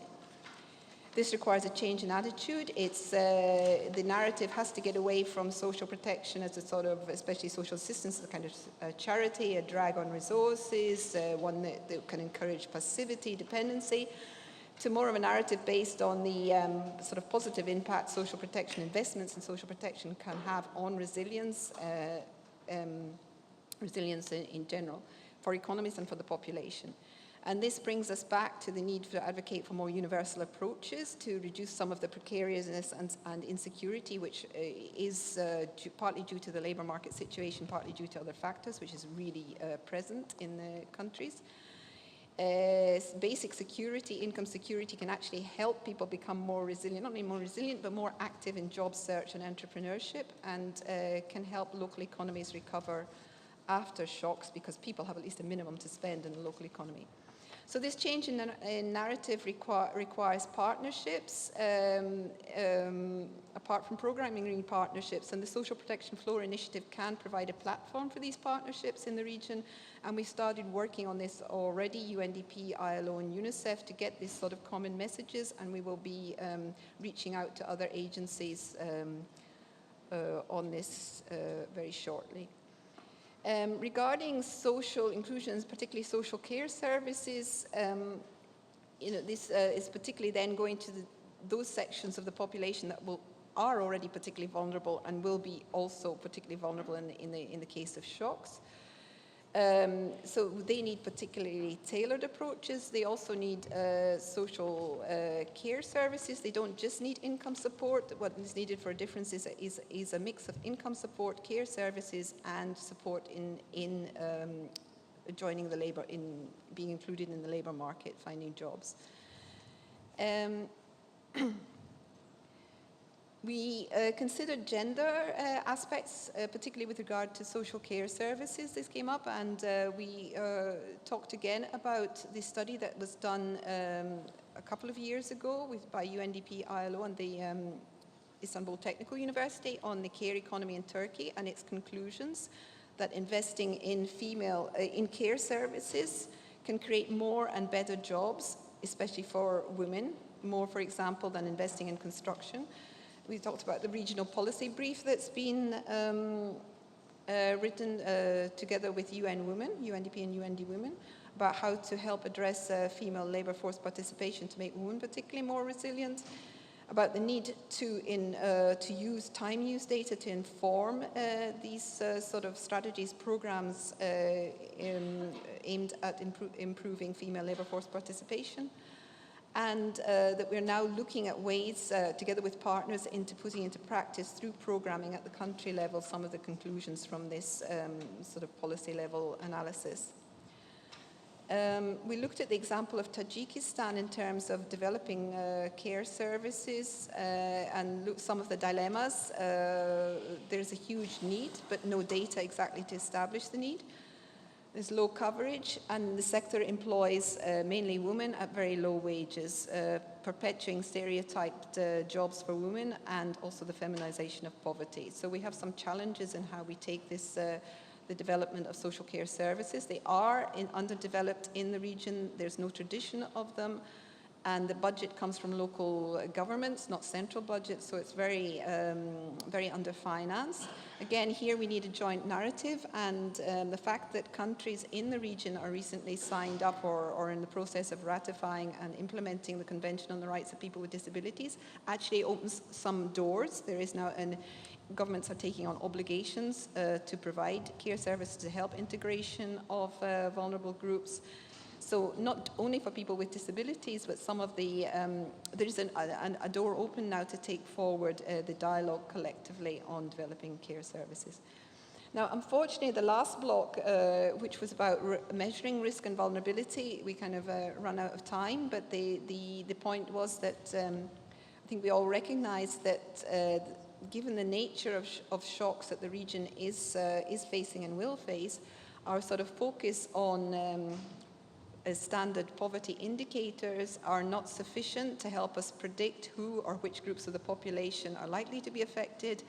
This requires a change in attitude. The narrative has to get away from social protection as a sort of, especially social assistance, as a kind of charity, a drag on resources, one that can encourage passivity, dependency, to more of a narrative based on the sort of positive impact social protection investments and social protection can have on resilience, resilience in general, for economies and for the population. And this brings us back to the need to advocate for more universal approaches to reduce some of the precariousness and insecurity, which is partly due to the labour market situation, partly due to other factors, which is really present in the countries. Basic security, income security, can actually help people become more resilient, not only more resilient, but more active in job search and entrepreneurship, and can help local economies recover after shocks because people have at least a minimum to spend in the local economy. So this change in narrative requires partnerships, apart from programming partnerships, and the Social Protection Floor Initiative can provide a platform for these partnerships in the region, and we started working on this already, UNDP, ILO and UNICEF, to get these sort of common messages, and we will be reaching out to other agencies on this very shortly. Regarding social inclusions, particularly social care services, this is particularly then going to those sections of the population that are already particularly vulnerable and will be also particularly vulnerable in the case of shocks. So they need particularly tailored approaches. They also need social care services. They don't just need income support. What is needed for a difference is a mix of income support, care services, and support in joining the labor, in being included in the labor market, finding jobs. We considered gender aspects, particularly with regard to social care services. This came up, and we talked again about the study that was done a couple of years ago by UNDP, ILO, and the Istanbul Technical University on the care economy in Turkey, and its conclusions that investing in in care services can create more and better jobs, especially for women, more, for example, than investing in construction. We talked about the regional policy brief that's been written together with UN Women, UNDP and UND Women, about how to help address female labor force participation to make women particularly more resilient, about the need to use time use data to inform these sort of strategies, programs aimed at improving female labor force participation, and that we're now looking at ways, together with partners, into putting into practice through programming at the country level some of the conclusions from this sort of policy level analysis. We looked at the example of Tajikistan in terms of developing care services and looked at some of the dilemmas. There's a huge need, but no data exactly to establish the need. There's low coverage, and the sector employs mainly women at very low wages, perpetuating stereotyped jobs for women, and also the feminization of poverty. So we have some challenges in how we take this, the development of social care services. They are underdeveloped in the region. There's no tradition of them, and the budget comes from local governments, not central budgets, so it's very, very underfinanced. Again, here we need a joint narrative, and the fact that countries in the region are recently signed up or in the process of ratifying and implementing the Convention on the Rights of People with Disabilities actually opens some doors. There is now governments are taking on obligations to provide care services to help integration of vulnerable groups. So not only for people with disabilities, but some of the, there is a door open now to take forward the dialogue collectively on developing care services. Now, unfortunately, the last block, which was about measuring risk and vulnerability, we kind of run out of time, but the point was that I think we all recognize that given the nature of shocks that the region is facing and will face, our sort of focus on standard poverty indicators are not sufficient to help us predict who or which groups of the population are likely to be affected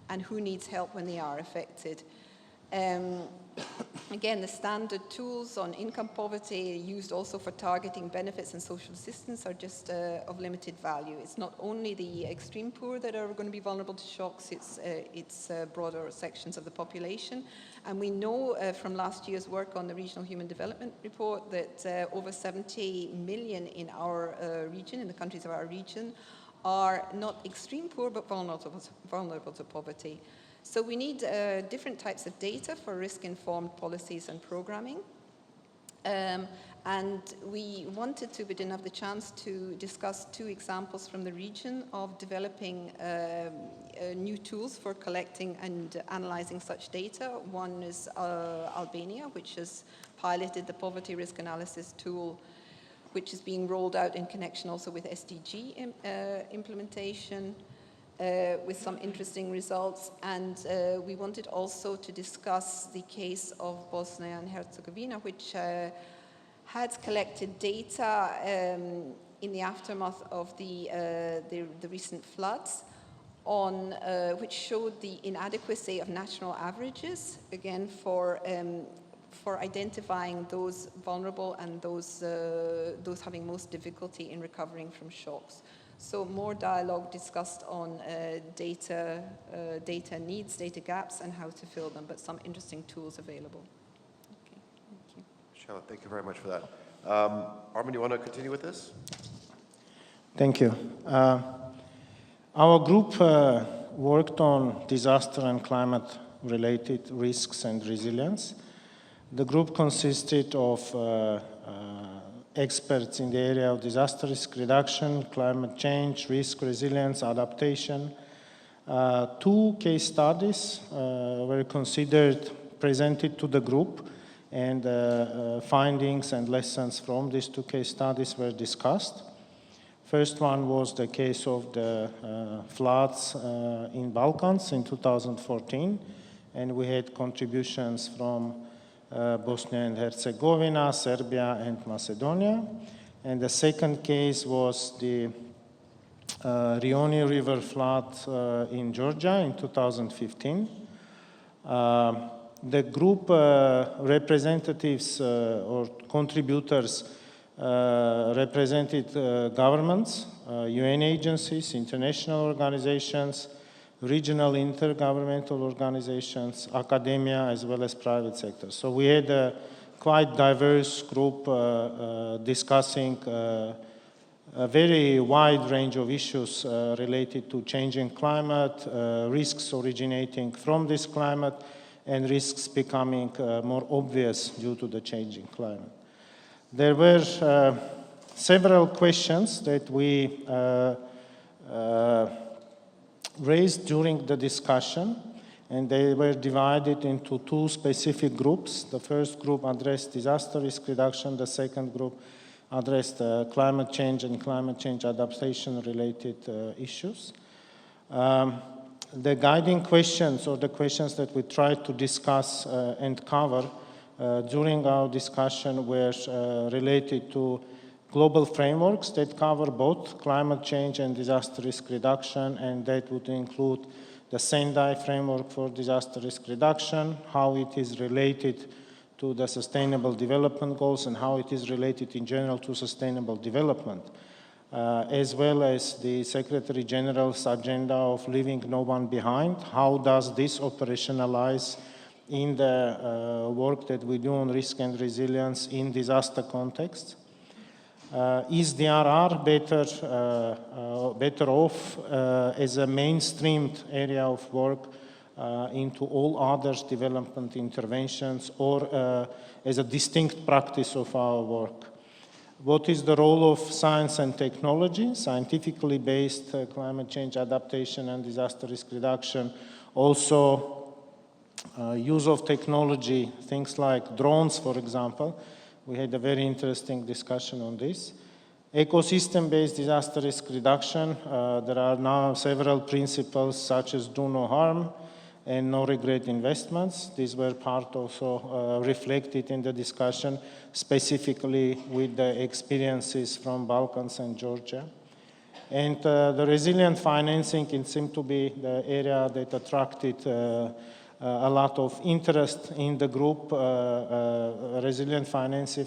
and who needs help when they are affected. Again, the standard tools on income poverty used also for targeting benefits and social assistance are just of limited value. It's not only the extreme poor that are going to be vulnerable to shocks, it's broader sections of the population. And we know from last year's work on the Regional Human Development Report that over 70 million in our region, in the countries of our region, are not extreme poor but vulnerable to poverty. So we need different types of data for risk-informed policies and programming. And we wanted to, but didn't have the chance to discuss two examples from the region of developing new tools for collecting and analyzing such data. One is Albania, which has piloted the poverty risk analysis tool, which is being rolled out in connection also with SDG implementation. With some interesting results, and we wanted also to discuss the case of Bosnia and Herzegovina, which had collected data in the aftermath of the recent floods, on which showed the inadequacy of national averages, again for identifying those vulnerable and those having most difficulty in recovering from shocks. So more dialogue discussed on data needs, data gaps, and how to fill them, but some interesting tools available. Okay, thank you. Cihan, thank you very much for that. Armin, you want to continue with this? Thank you. Our group worked on disaster and climate-related risks and resilience. The group consisted of experts in the area of disaster risk reduction, climate change, risk resilience, adaptation. Two case studies were presented to the group, and findings and lessons from these two case studies were discussed. First one was the case of the floods in Balkans in 2014, and we had contributions from Bosnia and Herzegovina, Serbia, and Macedonia. And the second case was the Rioni River flood in Georgia in 2015. The group representatives or contributors represented governments, UN agencies, international organizations, regional intergovernmental organizations, academia, as well as private sector. So we had a quite diverse group discussing a very wide range of issues related to changing climate, risks originating from this climate, and risks becoming more obvious due to the changing climate. There were several questions that we raised during the discussion, and they were divided into two specific groups. The first group addressed disaster risk reduction, the second group addressed climate change and climate change adaptation related issues. The guiding questions, or the questions that we tried to discuss and cover during our discussion, were related to global frameworks that cover both climate change and disaster risk reduction, and that would include the Sendai framework for disaster risk reduction, how it is related to the Sustainable Development Goals, and how it is related in general to sustainable development, as well as the Secretary General's agenda of leaving no one behind. How does this operationalize in the work that we do on risk and resilience in disaster contexts? Is DRR better off as a mainstreamed area of work into all other development interventions, or as a distinct practice of our work? What is the role of science and technology, scientifically based climate change adaptation and disaster risk reduction? Also, use of technology, things like drones, for example. We had a very interesting discussion on this. Ecosystem-based disaster risk reduction. There are now several principles such as do no harm and no regret investments. These were part also reflected in the discussion, specifically with the experiences from Balkans and Georgia. And the resilient financing, it seemed to be the area that attracted a lot of interest in the group, resilient financing,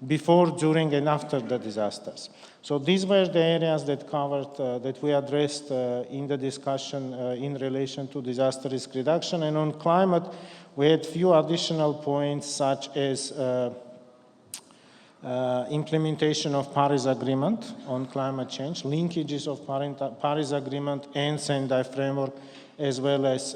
before, during, and after the disasters. So these were the areas that covered, that we addressed in the discussion in relation to disaster risk reduction. And on climate, we had few additional points, such as implementation of Paris Agreement on climate change, linkages of Paris Agreement and Sendai framework, as well as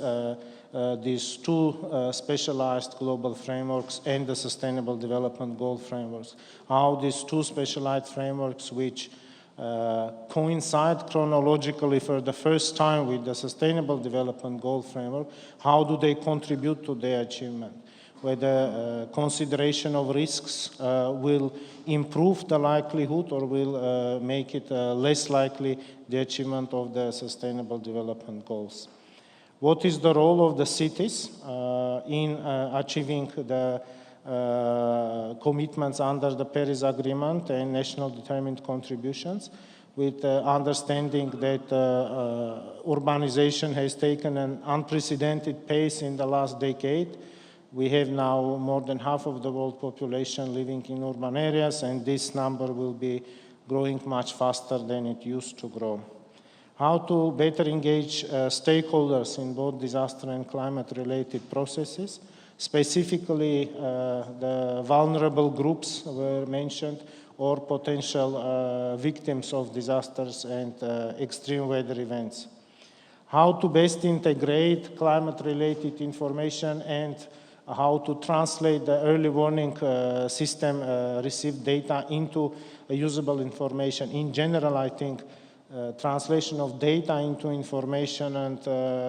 these two specialized global frameworks and the Sustainable Development Goal frameworks. How these two specialized frameworks, which coincide chronologically for the first time with the Sustainable Development Goal framework, how do they contribute to their achievement? Whether consideration of risks will improve the likelihood or will make it less likely the achievement of the Sustainable Development Goals. What is the role of the cities in achieving the commitments under the Paris Agreement and national determined contributions, with understanding that urbanization has taken an unprecedented pace in the last decade. We have now more than half of the world population living in urban areas, and this number will be growing much faster than it used to grow. How to better engage stakeholders in both disaster and climate-related processes. Specifically, the vulnerable groups were mentioned, or potential victims of disasters and extreme weather events. How to best integrate climate-related information, and how to translate the early warning system received data into usable information. In general, I think translation of data into information and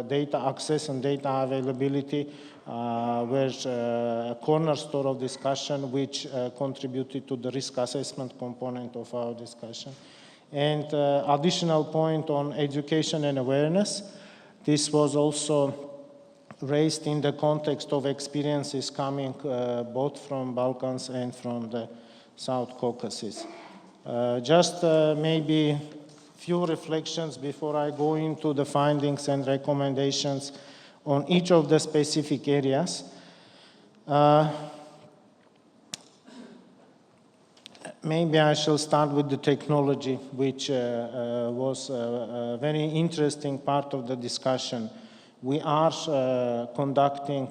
data access and data availability were a cornerstone of discussion, which contributed to the risk assessment component of our discussion. And additional point on education and awareness. This was also raised in the context of experiences coming both from Balkans and from the South Caucasus. Just maybe few reflections before I go into the findings and recommendations on each of the specific areas. Maybe I shall start with the technology, which was a very interesting part of the discussion. We are conducting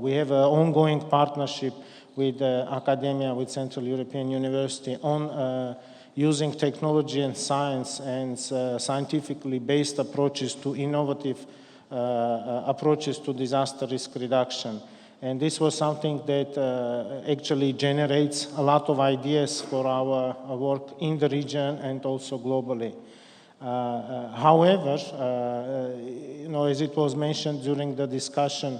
we have an ongoing partnership with academia, with Central European University on using technology and science and scientifically based approaches to innovative approaches to disaster risk reduction. And this was something that actually generates a lot of ideas for our work in the region and also globally. However, as it was mentioned during the discussion,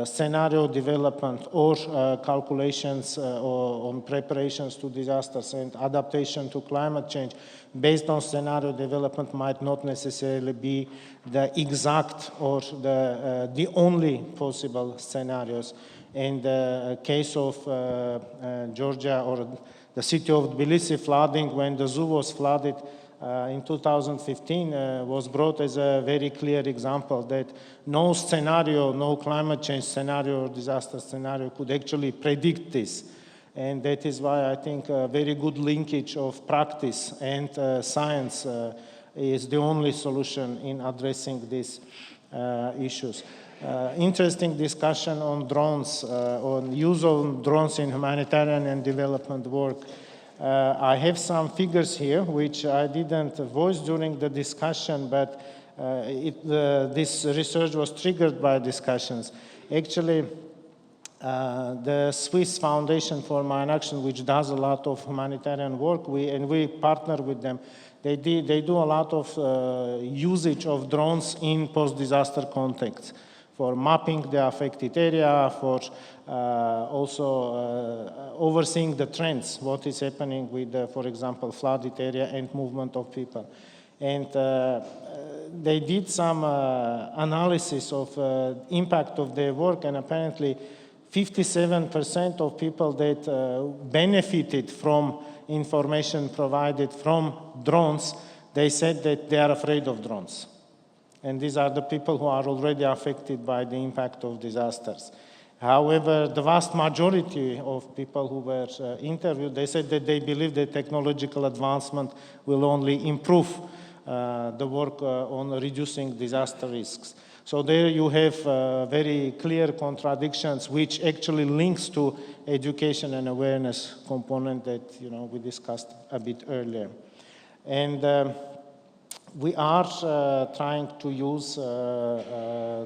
scenario development or calculations on preparations to disasters and adaptation to climate change based on scenario development might not necessarily be the exact or the only possible scenarios. In the case of Georgia or the city of Tbilisi flooding, when the zoo was flooded in 2015, was brought as a very clear example that no scenario, no climate change scenario or disaster scenario could actually predict this. And that is why I think a very good linkage of practice and science is the only solution in addressing these issues. Interesting discussion on drones, on use of drones in humanitarian and development work. I have some figures here, which I didn't voice during the discussion, but this research was triggered by discussions. Actually, the Swiss Foundation for Mine Action, which does a lot of humanitarian work, we partner with them. They do a lot of usage of drones in post-disaster contexts for mapping the affected area, for also overseeing the trends, what is happening with, for example, flooded area and movement of people. And they did some analysis of impact of their work, and apparently 57% of people that benefited from information provided from drones, they said that they are afraid of drones. And these are the people who are already affected by the impact of disasters. However, the vast majority of people who were interviewed, they said that they believe that technological advancement will only improve the work on reducing disaster risks. So there you have very clear contradictions, which actually links to education and awareness component that we discussed a bit earlier. And we are trying to use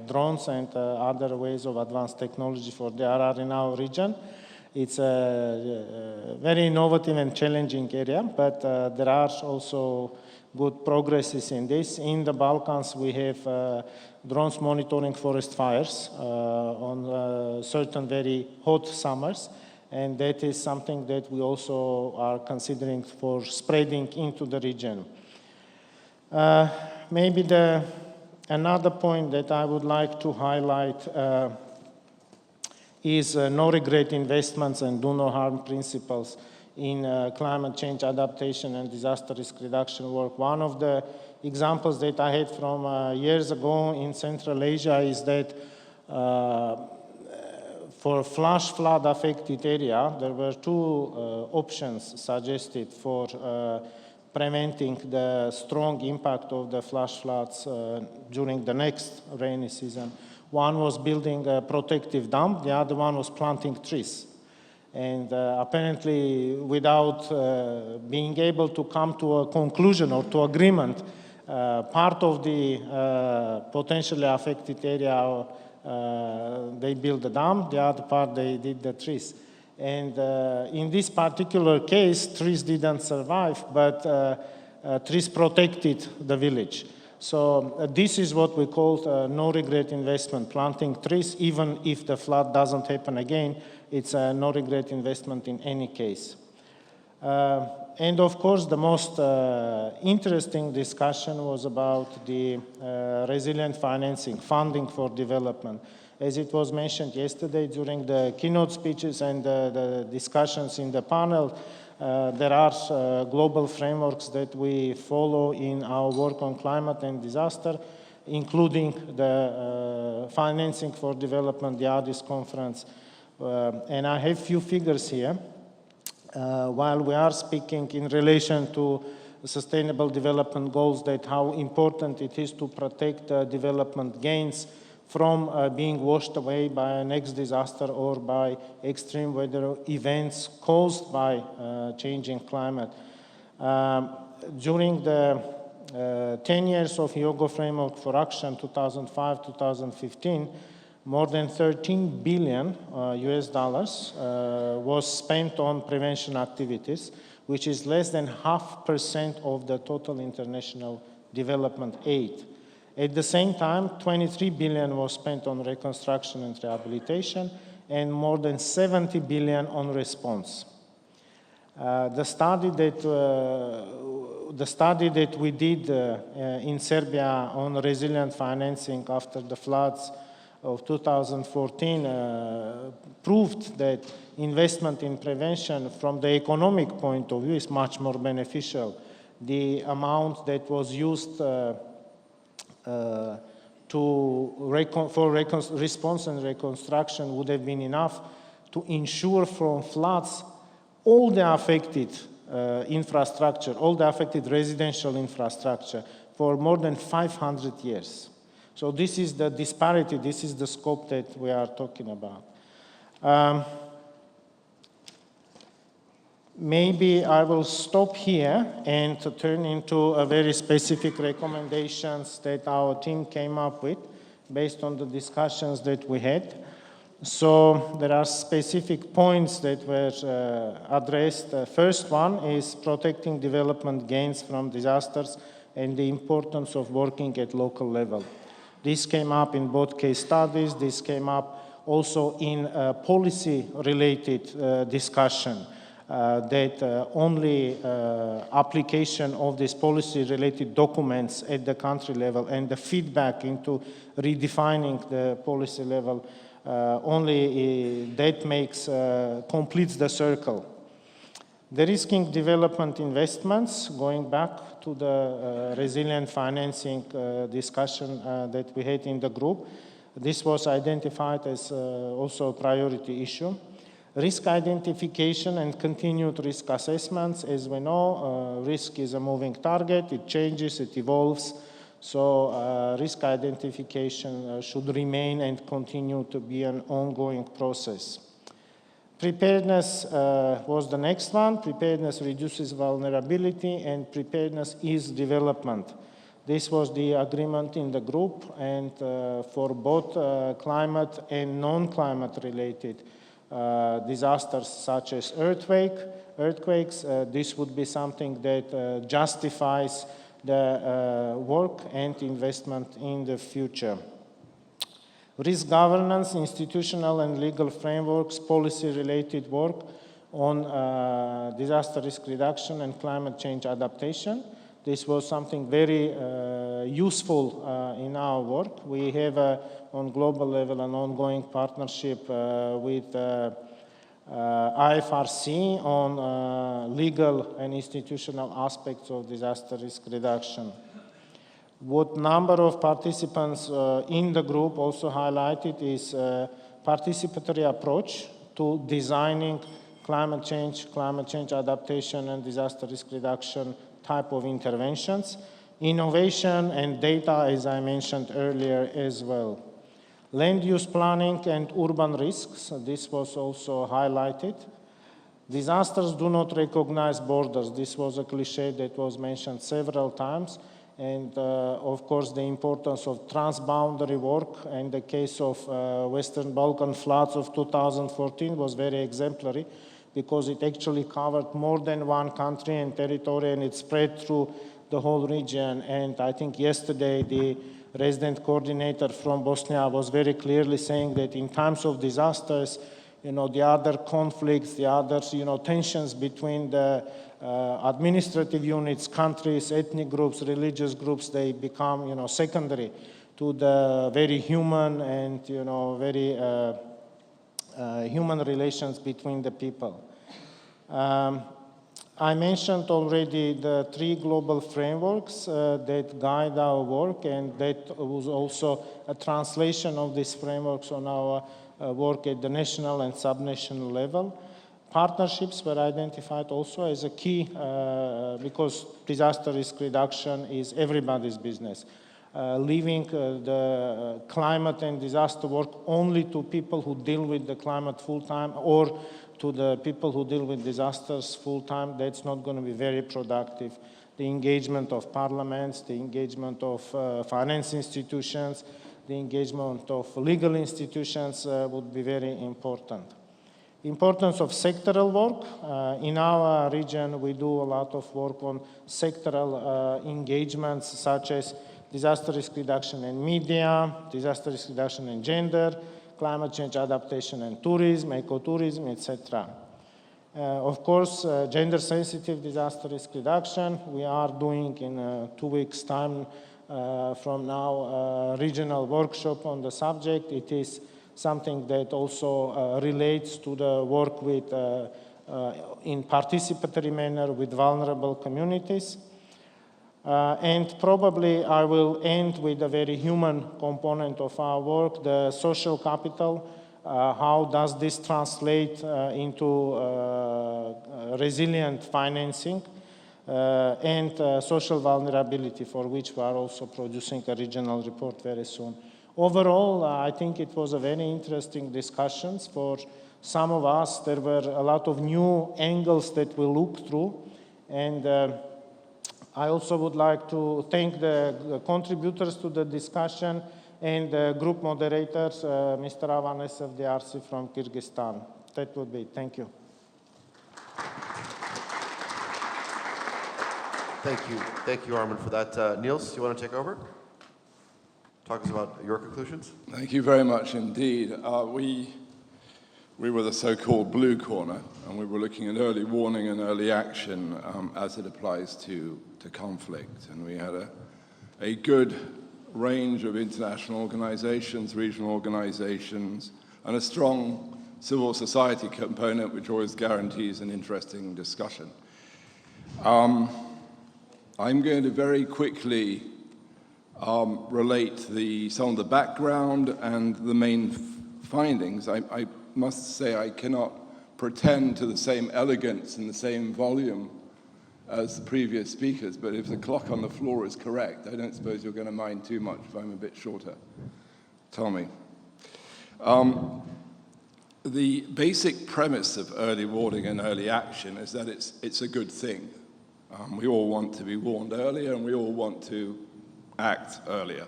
drones and other ways of advanced technology for the RR in our region. It's a very innovative and challenging area, but there are also good progresses in this. In the Balkans, we have drones monitoring forest fires on certain very hot summers, and that is something that we also are considering for spreading into the region. Maybe another point that I would like to highlight is no-regret investments and do-no-harm principles in climate change adaptation and disaster risk reduction work. One of the examples that I had from years ago in Central Asia is that for flash flood affected area, there were two options suggested for preventing the strong impact of the flash floods during the next rainy season. One was building a protective dam, the other one was planting trees. And apparently, without being able to come to a conclusion or to agreement, part of the potentially affected area, they built the dam, the other part, they did the trees. And in this particular case, trees didn't survive, but trees protected the village. So this is what we call no-regret investment, planting trees, even if the flood doesn't happen again. It's a no-regret investment in any case. And of course, the most interesting discussion was about the resilient financing, funding for development. As it was mentioned yesterday during the keynote speeches and the discussions in the panel, there are global frameworks that we follow in our work on climate and disaster, including the financing for development, the Addis conference. And I have few figures here. While we are speaking in relation to sustainable development goals, that how important it is to protect development gains from being washed away by a next disaster or by extreme weather events caused by changing climate. During the 10 years of Hyogo Framework for Action, 2005-2015, more than 13 billion US dollars was spent on prevention activities, which is less than 0.5% of the total international development aid. At the same time, 23 billion was spent on reconstruction and rehabilitation, and more than 70 billion on response. The study that we did in Serbia on resilient financing after the floods of 2014 proved that investment in prevention from the economic point of view is much more beneficial. The amount that was used for response and reconstruction would have been enough to ensure from floods all the affected infrastructure, all the affected residential infrastructure for more than 500 years. So this is the disparity, this is the scope that we are talking about. Maybe I will stop here and turn into a very specific recommendations that our team came up with based on the discussions that we had. So there are specific points that were addressed. The first one is protecting development gains from disasters and the importance of working at local level. This came up in both case studies. This came up also in policy-related discussion. That only application of these policy-related documents at the country level and the feedback into redefining the policy level only that makes completes the circle. De-risking development investments, going back to the resilient financing discussion that we had in the group, this was identified as also a priority issue. Risk identification and continued risk assessments. As we know, risk is a moving target, it changes, it evolves. So risk identification should remain and continue to be an ongoing process. Preparedness was the next one. Preparedness reduces vulnerability and preparedness is development. This was the agreement in the group, and for both climate and non-climate related disasters such as earthquakes, this would be something that justifies the work and investment in the future. Risk governance, institutional and legal frameworks, policy-related work on disaster risk reduction and climate change adaptation. This was something very useful in our work. We have on global level an ongoing partnership with IFRC on legal and institutional aspects of disaster risk reduction. What number of participants in the group also highlighted is participatory approach to designing climate change adaptation and disaster risk reduction type of interventions, innovation and data, as I mentioned earlier as well. Land use planning and urban risks, this was also highlighted. Disasters do not recognize borders. This was a cliche that was mentioned several times. And of course, the importance of transboundary work in the case of Western Balkan floods of 2014 was very exemplary, because it actually covered more than one country and territory, and it spread through the whole region. And I think yesterday the resident coordinator from Bosnia was very clearly saying that in times of disasters, the other conflicts, the other, tensions between the administrative units, countries, ethnic groups, religious groups, they become, secondary to the very human and, very human relations between the people. I mentioned already the 3 global frameworks that guide our work, and that was also a translation of these frameworks on our work at the national and subnational level. Partnerships were identified also as a key because disaster risk reduction is everybody's business. Leaving the climate and disaster work only to people who deal with the climate full-time or to the people who deal with disasters full-time, that's not going to be very productive. The engagement of parliaments, the engagement of finance institutions, the engagement of legal institutions would be very important. Importance of sectoral work. In our region, we do a lot of work on sectoral engagements such as disaster risk reduction and media, disaster risk reduction and gender, climate change adaptation and tourism, ecotourism, etc. Of course, gender-sensitive disaster risk reduction. We are doing in 2 weeks' time from now a regional workshop on the subject. It is something that also relates to the work with, in participatory manner with vulnerable communities. And probably I will end with a very human component of our work, the social capital. How does this translate into resilient financing and social vulnerability, for which we are also producing a regional report very soon. Overall, I think it was a very interesting discussions. For some of us, there were a lot of new angles that we looked through, and I also would like to thank the contributors to the discussion and the group moderators, Mr. Avanes of the RC from Kyrgyzstan. That would be, thank you. Thank you, Armin, for that. Niels, you want to take over? Talk to us about your conclusions. Thank you very much indeed. We were the so-called blue corner, and we were looking at early warning and early action as it applies to conflict. And we had a good range of international organizations, regional organizations, and a strong civil society component, which always guarantees an interesting discussion. I'm going to very quickly relate some of the background and the main findings. I must say I cannot pretend to the same elegance and the same volume as the previous speakers, but if the clock on the floor is correct, I don't suppose you're going to mind too much if I'm a bit shorter. Tell me. The basic premise of early warning and early action is that it's a good thing. We all want to be warned earlier, and we all want to act earlier.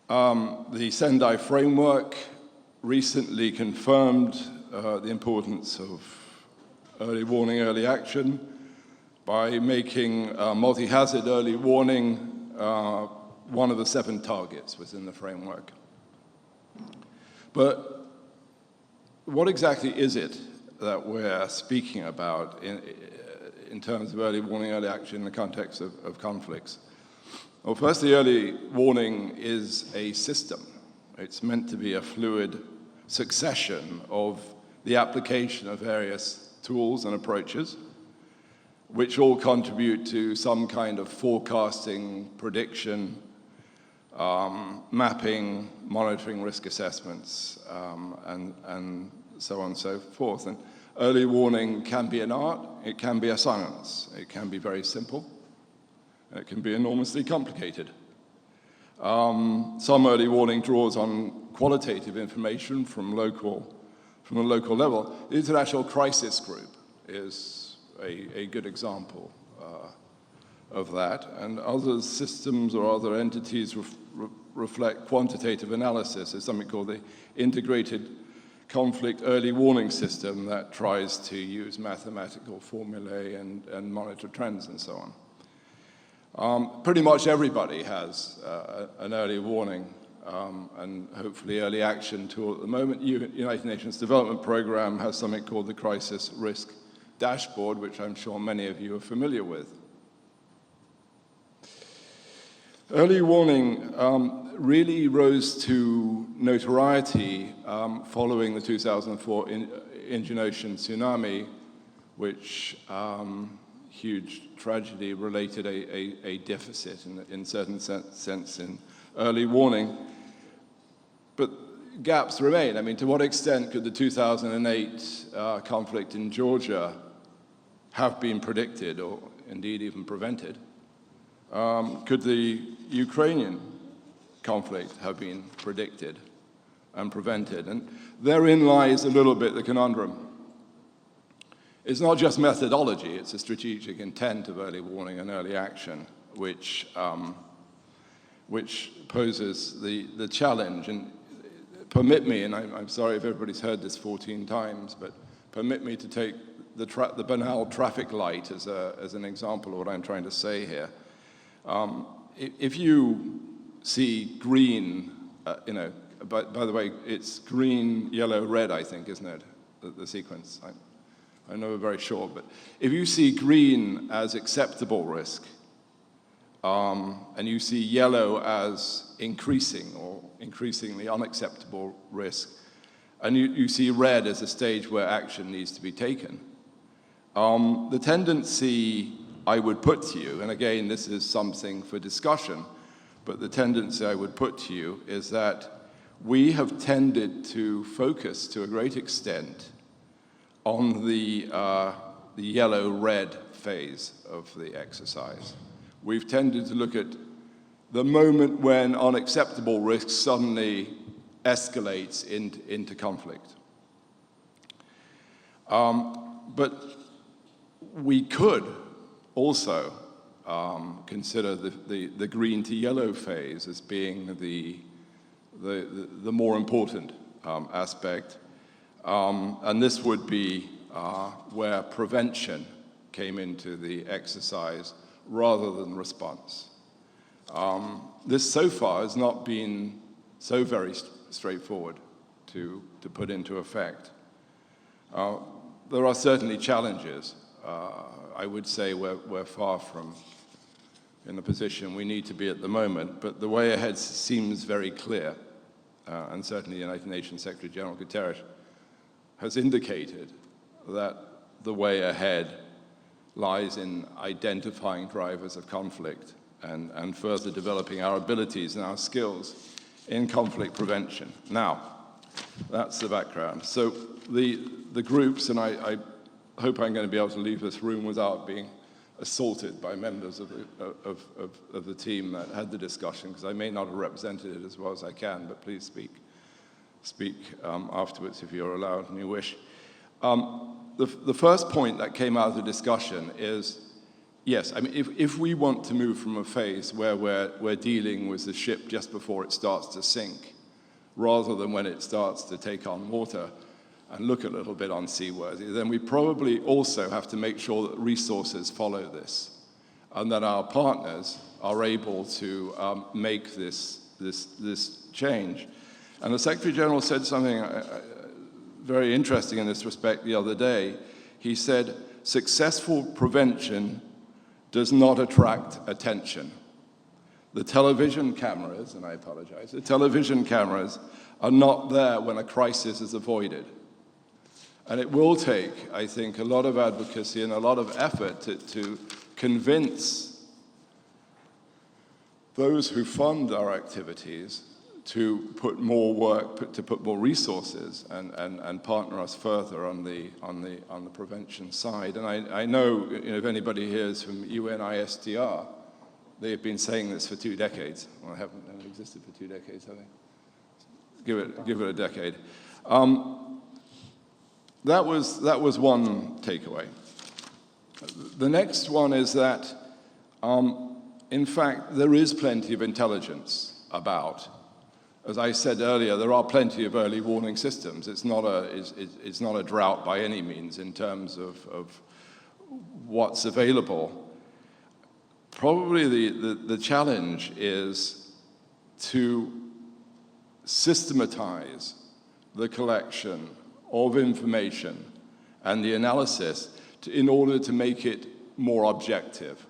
The Sendai framework recently confirmed the importance of early warning, early action by making multi-hazard early warning one of the 7 targets within the framework. But what exactly is it that we're speaking about in terms of early warning, early action in the context of conflicts? Well, firstly, early warning is a system. It's meant to be a fluid succession of the application of various tools and approaches, which all contribute to some kind of forecasting, prediction, mapping, monitoring risk assessments, and so on and so forth. And early warning can be an art, it can be a science, it can be very simple, it can be enormously complicated. Some early warning draws on qualitative information from the local level. The International Crisis Group is a good example of that, and other systems or other entities reflect quantitative analysis. There's something called the Integrated Conflict Early Warning System that tries to use mathematical formulae and monitor trends and so on. Pretty much everybody has an early warning and hopefully early action tool at the moment. United Nations Development Programme has something called the Crisis Risk Dashboard, which I'm sure many of you are familiar with. Early warning really rose to notoriety following the 2004 Indian Ocean tsunami, which huge tragedy related a deficit in certain sense in early warning. But gaps remain. I mean, to what extent could the 2008 conflict in Georgia have been predicted or indeed even prevented? Could the Ukrainian conflict have been predicted and prevented? And therein lies a little bit the conundrum. It's not just methodology, it's a strategic intent of early warning and early action, which poses the challenge. And permit me, and I'm sorry if everybody's heard this 14 times, but permit me to take the banal traffic light as an example of what I'm trying to say here. If you see green, by the way, it's green, yellow, red, I think, isn't it, the sequence? I know we're very short, but if you see green as acceptable risk, and you see yellow as increasing or increasingly unacceptable risk, and you see red as a stage where action needs to be taken, the tendency I would put to you, and again, this is something for discussion, but the tendency I would put to you is that we have tended to focus to a great extent on the yellow-red phase of the exercise. We've tended to look at the moment when unacceptable risk suddenly escalates into conflict. But we could also consider the green to yellow phase as being the more important aspect. And this would be where prevention came into the exercise rather than response. This so far has not been so very straightforward to put into effect. There are certainly challenges. I would say we're far from in the position we need to be at the moment, but the way ahead seems very clear, and certainly the United Nations Secretary General Guterres has indicated that the way ahead lies in identifying drivers of conflict and further developing our abilities and our skills in conflict prevention. Now, that's the background. So the groups, and I hope I'm going to be able to leave this room without being assaulted by members of the team that had the discussion, because I may not have represented it as well as I can, but please speak afterwards if you're allowed and you wish. The first point that came out of the discussion is, yes, I mean, if we want to move from a phase where we're dealing with the ship just before it starts to sink, rather than when it starts to take on water and look a little bit unseaworthy, then we probably also have to make sure that resources follow this, and that our partners are able to make this change. And the Secretary General said something very interesting in this respect the other day. He said, successful prevention does not attract attention. The television cameras, and I apologize, the television cameras are not there when a crisis is avoided. And it will take, I think, a lot of advocacy and a lot of effort to convince those who fund our activities to put more work, to put more resources and partner us further on the prevention side. And I know, if anybody here is from UNISDR, they have been saying this for 2 decades. Well, they haven't existed for 2 decades, have they? Give it a decade. That was one takeaway. The next one is that, in fact, there is plenty of intelligence about. As I said earlier, there are plenty of early warning systems. It's not a drought by any means in terms of what's available. Probably the challenge is to systematize the collection of information and the analysis in order to make it more objective,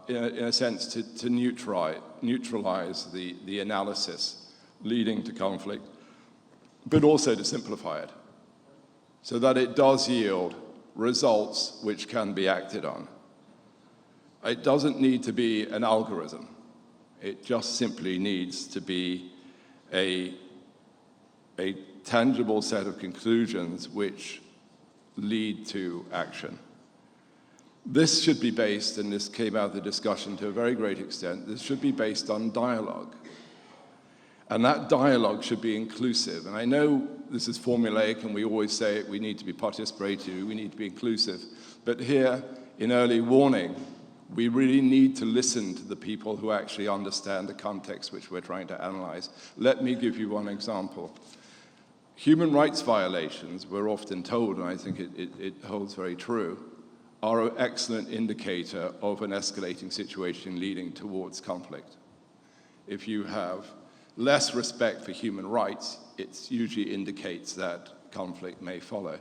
in a sense to neutralize the analysis leading to conflict, but also to simplify it so that it does yield results which can be acted on. It doesn't need to be an algorithm. It just simply needs to be a tangible set of conclusions which lead to action. This should be based, and this came out of the discussion to a very great extent, this should be based on dialogue. And that dialogue should be inclusive. And I know this is formulaic and we always say it, we need to be participatory, we need to be inclusive. But here, in early warning, we really need to listen to the people who actually understand the context which we're trying to analyze. Let me give you one example. Human rights violations, we're often told, and I think it holds very true, are an excellent indicator of an escalating situation leading towards conflict. If you have less respect for human rights, it usually indicates that conflict may follow.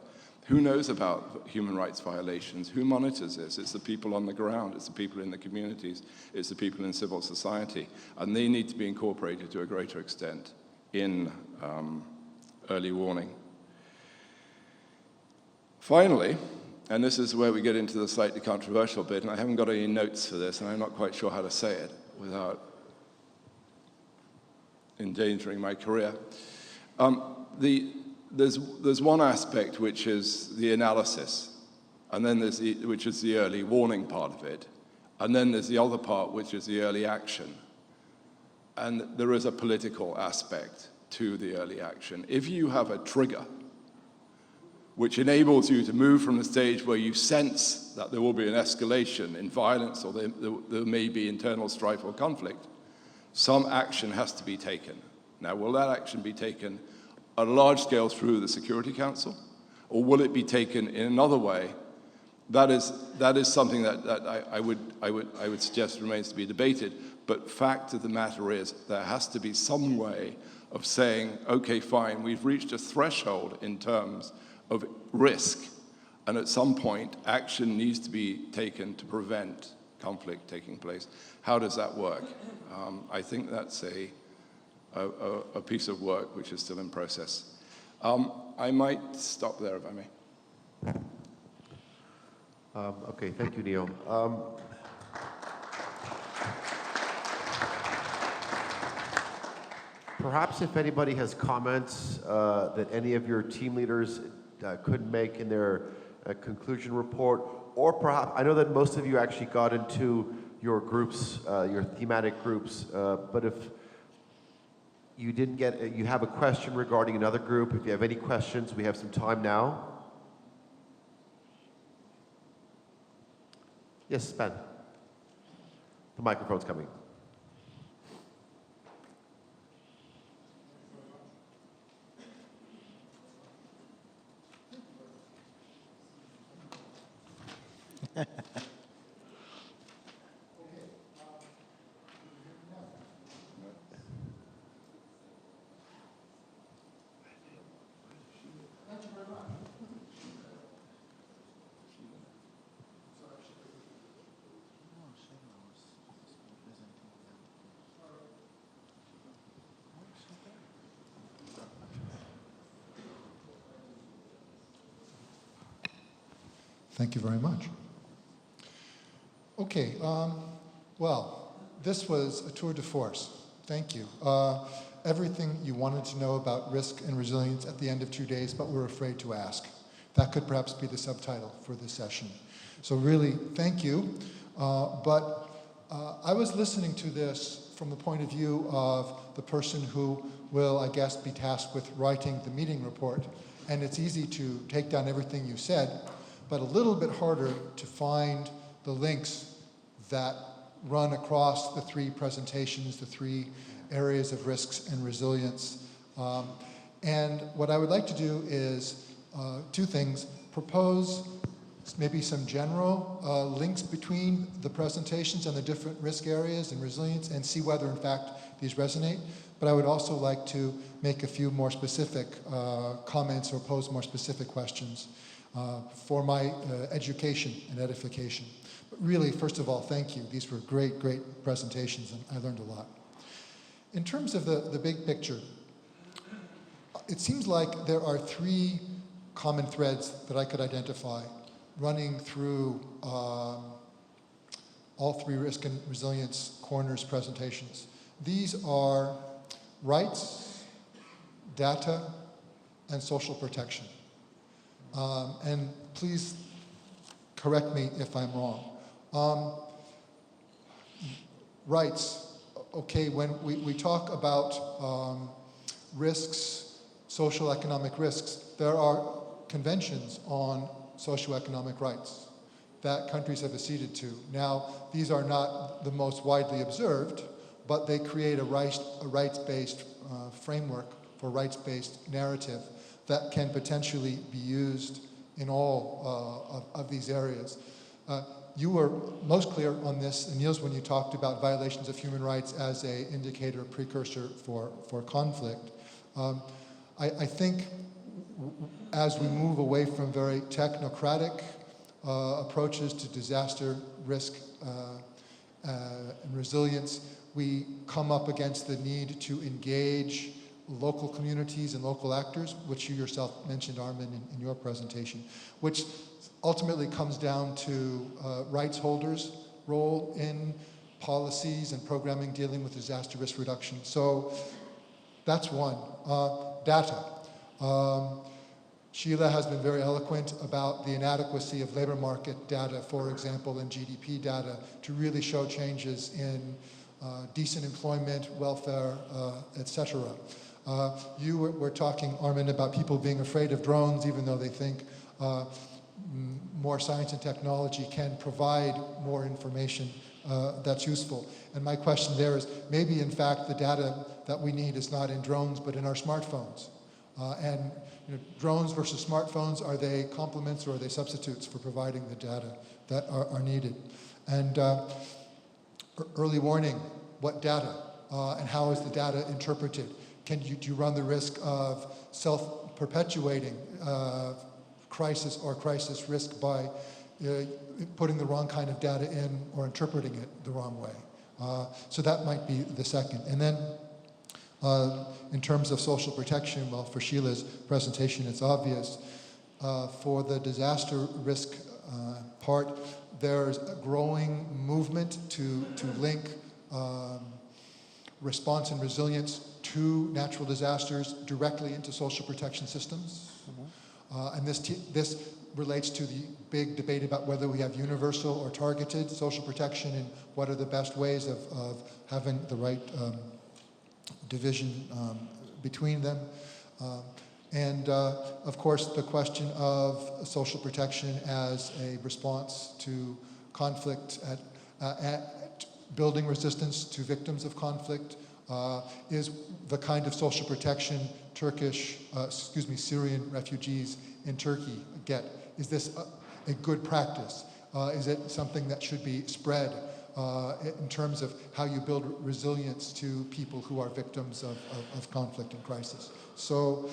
Who knows about human rights violations? Who monitors this? It's the people on the ground, it's the people in the communities, it's the people in civil society, and they need to be incorporated to a greater extent in early warning. Finally, and this is where we get into the slightly controversial bit, and I haven't got any notes for this, and I'm not quite sure how to say it without endangering my career. There's one aspect which is the analysis, and then there's which is the early warning part of it, and then there's the other part which is the early action. And there is a political aspect to the early action. If you have a trigger which enables you to move from the stage where you sense that there will be an escalation in violence or there may be internal strife or conflict, some action has to be taken. Now, will that action be taken at a large scale through the Security Council, or will it be taken in another way? That is something that I would suggest remains to be debated. But fact of the matter is, there has to be some way of saying, okay, fine, we've reached a threshold in terms of risk, and at some point, action needs to be taken to prevent conflict taking place. How does that work? I think that's a piece of work which is still in process. I might stop there if I may. Okay, thank you, Neil. Perhaps if anybody has comments that any of your team leaders could make in their conclusion report, or perhaps, I know that most of you actually got into your groups, your thematic groups, but if you didn't get, you have a question regarding another group, if you have any questions, we have some time now. Yes, Ben. The microphone's coming. Thank you very much. Okay, well, this was a tour de force. Thank you. Everything you wanted to know about risk and resilience at the end of 2 days, but were afraid to ask. That could perhaps be the subtitle for this session. So really, thank you. But I was listening to this from the point of view of the person who will, I guess, be tasked with writing the meeting report. And it's easy to take down everything you said, but a little bit harder to find the links that run across the three presentations, the three areas of risks and resilience. And what I would like to do is two things: propose maybe some general links between the presentations and the different risk areas and resilience, and see whether in fact these resonate. but I would also like to make a few more specific comments or pose more specific questions for my education and edification. But really, first of all, thank you. These were great, great presentations, and I learned a lot. In terms of the big picture, it seems like there are three common threads that I could identify running through all three risk and resilience corners presentations. These are rights, data, and social protection. And please correct me if I'm wrong. Rights, okay, when we talk about risks, social economic risks, there are conventions on socioeconomic rights that countries have acceded to. Now, these are not the most widely observed, but they create a rights-based framework for rights-based narrative that can potentially be used in all of these areas. You were most clear on this, Niels, when you talked about violations of human rights as an indicator, precursor for conflict. I think as we move away from very technocratic approaches to disaster risk and resilience, we come up against the need to engage local communities and local actors, which you yourself mentioned, Armin, in your presentation, which ultimately comes down to rights holders' role in policies and programming dealing with disaster risk reduction. So that's one. Data. Sheila has been very eloquent about the inadequacy of labor market data, for example, and GDP data, to really show changes in decent employment, welfare, etc. You were talking, Armin, about people being afraid of drones, even though they think more science and technology can provide more information that's useful. And my question there is, maybe in fact the data that we need is not in drones, but in our smartphones. And drones versus smartphones, are they complements or are they substitutes for providing the data that are needed? And early warning, what data? And how is the data interpreted? Do you run the risk of self-perpetuating crisis or crisis risk by putting the wrong kind of data in or interpreting it the wrong way? So that might be the second. And then in terms of social protection, well, for Sheila's presentation, it's obvious. For the disaster risk part, there's a growing movement to link response and resilience to natural disasters directly into social protection systems. And this relates to the big debate about whether we have universal or targeted social protection and what are the best ways of having the right division between them. And of course, the question of social protection as a response to conflict, at building resistance to victims of conflict, is the kind of social protection Syrian refugees in Turkey get. Is this a good practice? Is it something that should be spread in terms of how you build resilience to people who are victims of conflict and crisis? So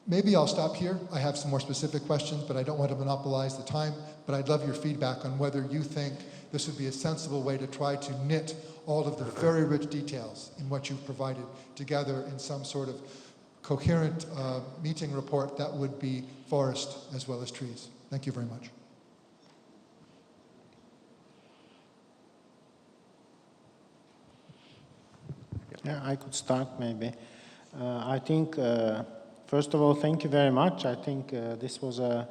maybe I'll stop here. I have some more specific questions, but I don't want to monopolize the time. But I'd love your feedback on whether you think this would be a sensible way to try to knit all of the very rich details in what you've provided together in some sort of coherent meeting report that would be forest as well as trees. Thank you very much. Yeah, I could start maybe. I think, first of all, thank you very much. I think this was a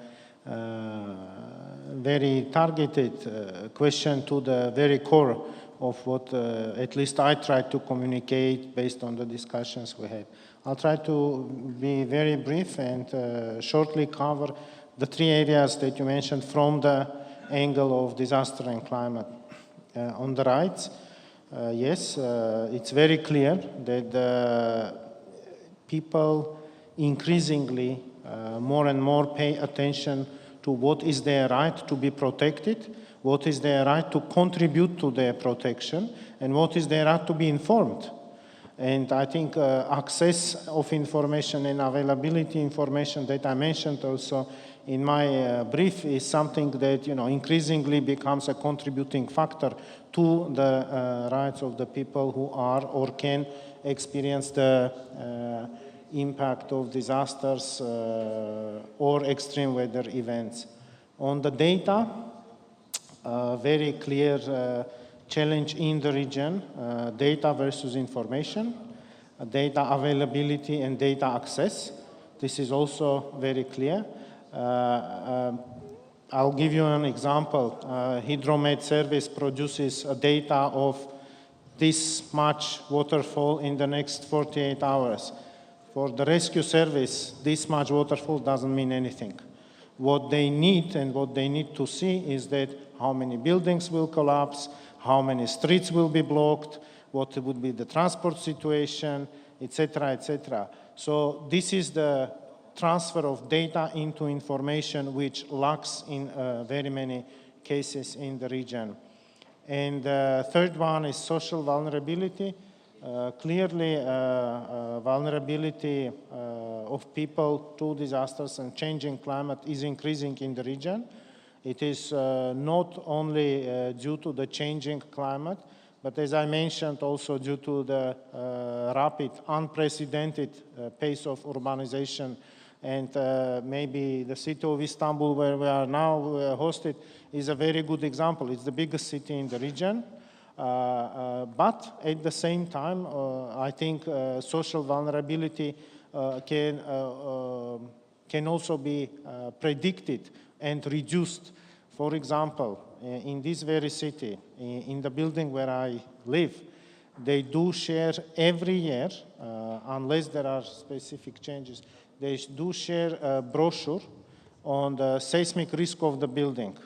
very targeted question to the very core of what at least I tried to communicate based on the discussions we had. I'll try to be very brief and shortly cover the three areas that you mentioned from the angle of disaster and climate. On the rights, yes, it's very clear that people increasingly more and more pay attention to what is their right to be protected, what is their right to contribute to their protection, and what is their right to be informed. And I think access of information and availability information that I mentioned also in my brief is something that increasingly becomes a contributing factor to the rights of the people who are or can experience the impact of disasters or extreme weather events. On the data, very clear challenge in the region, data versus information, data availability and data access. This is also very clear. I'll give you an example. Hydromet service produces data of this much waterfall in the next 48 hours. For the rescue service, this much waterfall doesn't mean anything. What they need and what they need to see is that how many buildings will collapse, how many streets will be blocked, what would be the transport situation, etc., etc. So this is the transfer of data into information which lacks in very many cases in the region. And the third one is social vulnerability. Clearly, vulnerability of people to disasters and changing climate is increasing in the region. It is not only due to the changing climate, but as I mentioned, also due to the rapid, unprecedented pace of urbanization. And maybe the city of Istanbul, where we are now hosted, is a very good example. It's the biggest city in the region. But at the same time, I think social vulnerability can also be predicted and reduced. For example, in this very city, in the building where I live, they do share every year, unless there are specific changes, they do share a brochure on the seismic risk of the building.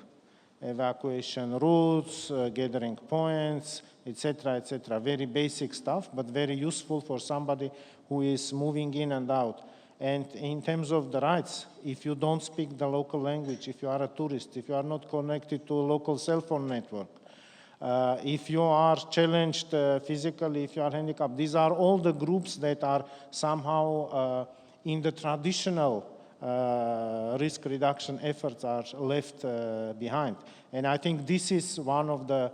Evacuation routes, gathering points, etc., etc. Very basic stuff, but very useful for somebody who is moving in and out. And in terms of the rights, if you don't speak the local language, if you are a tourist, if you are not connected to a local cell phone network, if you are challenged physically, if you are handicapped, these are all the groups that are somehow in the traditional risk reduction efforts are left behind. And I think this is one of the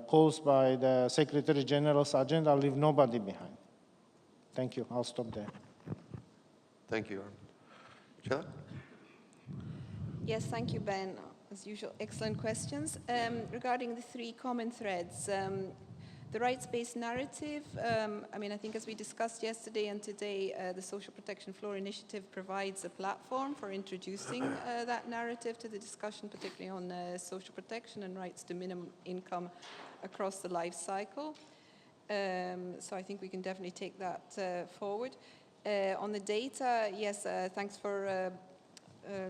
calls by the Secretary General's agenda, leave nobody behind. Thank you. I'll stop there. Thank you. Cihan? Yes, thank you, Ben. As usual, excellent questions. Regarding the three common threads, the rights-based narrative, I think as we discussed yesterday and today, the Social Protection Floor Initiative provides a platform for introducing that narrative to the discussion, particularly on social protection and rights to minimum income across the life cycle. So I think we can definitely take that forward. On the data, yes, thanks for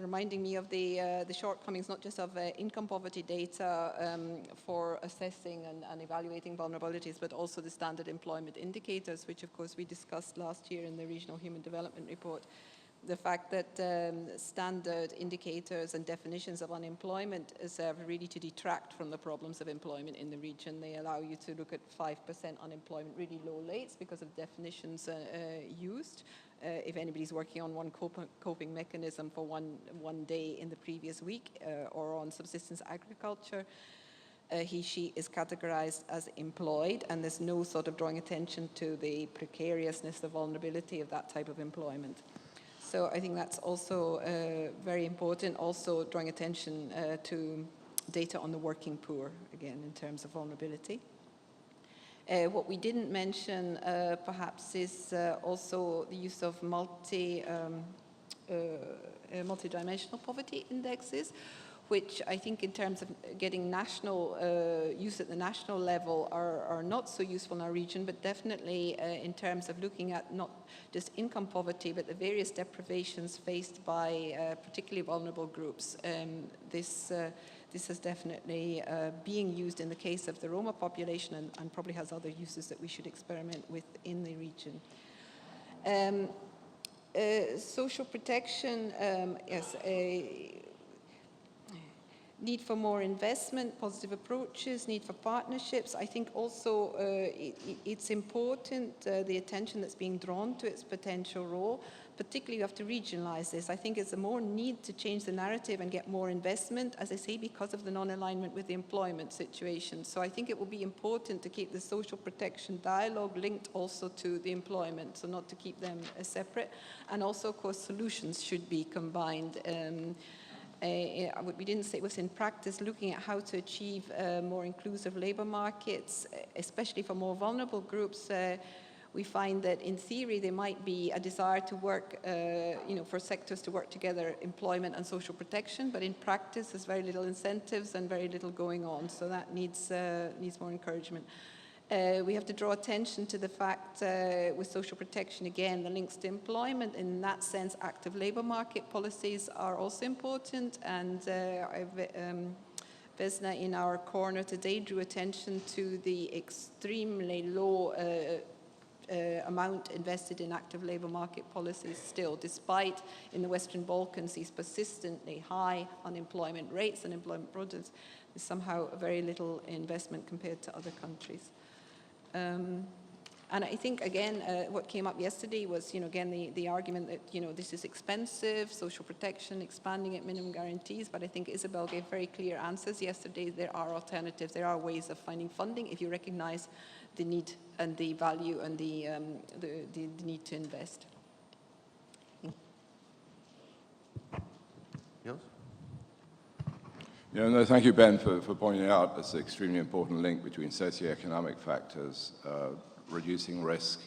reminding me of the shortcomings, not just of income poverty data for assessing and evaluating vulnerabilities, but also the standard employment indicators, which of course we discussed last year in the Regional Human Development Report. The fact that standard indicators and definitions of unemployment serve really to detract from the problems of employment in the region. They allow you to look at 5% unemployment, really low rates because of definitions used. If anybody's working on one coping mechanism for one day in the previous week or on subsistence agriculture, he/she is categorized as employed, and there's no sort of drawing attention to the precariousness, the vulnerability of that type of employment. So I think that's also very important, also drawing attention to data on the working poor, again, in terms of vulnerability. What we didn't mention, perhaps, is also the use of multidimensional poverty indexes, which I think in terms of getting national use at the national level are not so useful in our region, but definitely in terms of looking at not just income poverty, but the various deprivations faced by particularly vulnerable groups. This is definitely being used in the case of the Roma population and probably has other uses that we should experiment with in the region. Social protection, yes. Need for more investment, positive approaches, need for partnerships. I think also it's important the attention that's being drawn to its potential role. Particularly, you have to regionalize this. I think it's a more need to change the narrative and get more investment, as I say, because of the non-alignment with the employment situation. So I think it will be important to keep the social protection dialogue linked also to the employment, so not to keep them separate. And also, of course, solutions should be combined. We didn't say it was in practice, looking at how to achieve more inclusive labor markets, especially for more vulnerable groups. We find that in theory there might be a desire to work, for sectors to work together, employment and social protection, but in practice there's very little incentives and very little going on, so that needs more encouragement. We have to draw attention to the fact with social protection, again, the links to employment. In that sense, active labor market policies are also important, and Vesna in our corner today drew attention to the extremely low amount invested in active labor market policies still, despite in the Western Balkans these persistently high unemployment rates and employment projects. There's somehow very little investment compared to other countries. And I think, again, what came up yesterday was, again, the argument that, this is expensive, social protection, expanding it, minimum guarantees, but I think Isabel gave very clear answers yesterday. There are alternatives, there are ways of finding funding if you recognize the need and the value and the need to invest. Yes? Yeah, no, thank you, Ben, for pointing out this extremely important link between socioeconomic factors, reducing risk,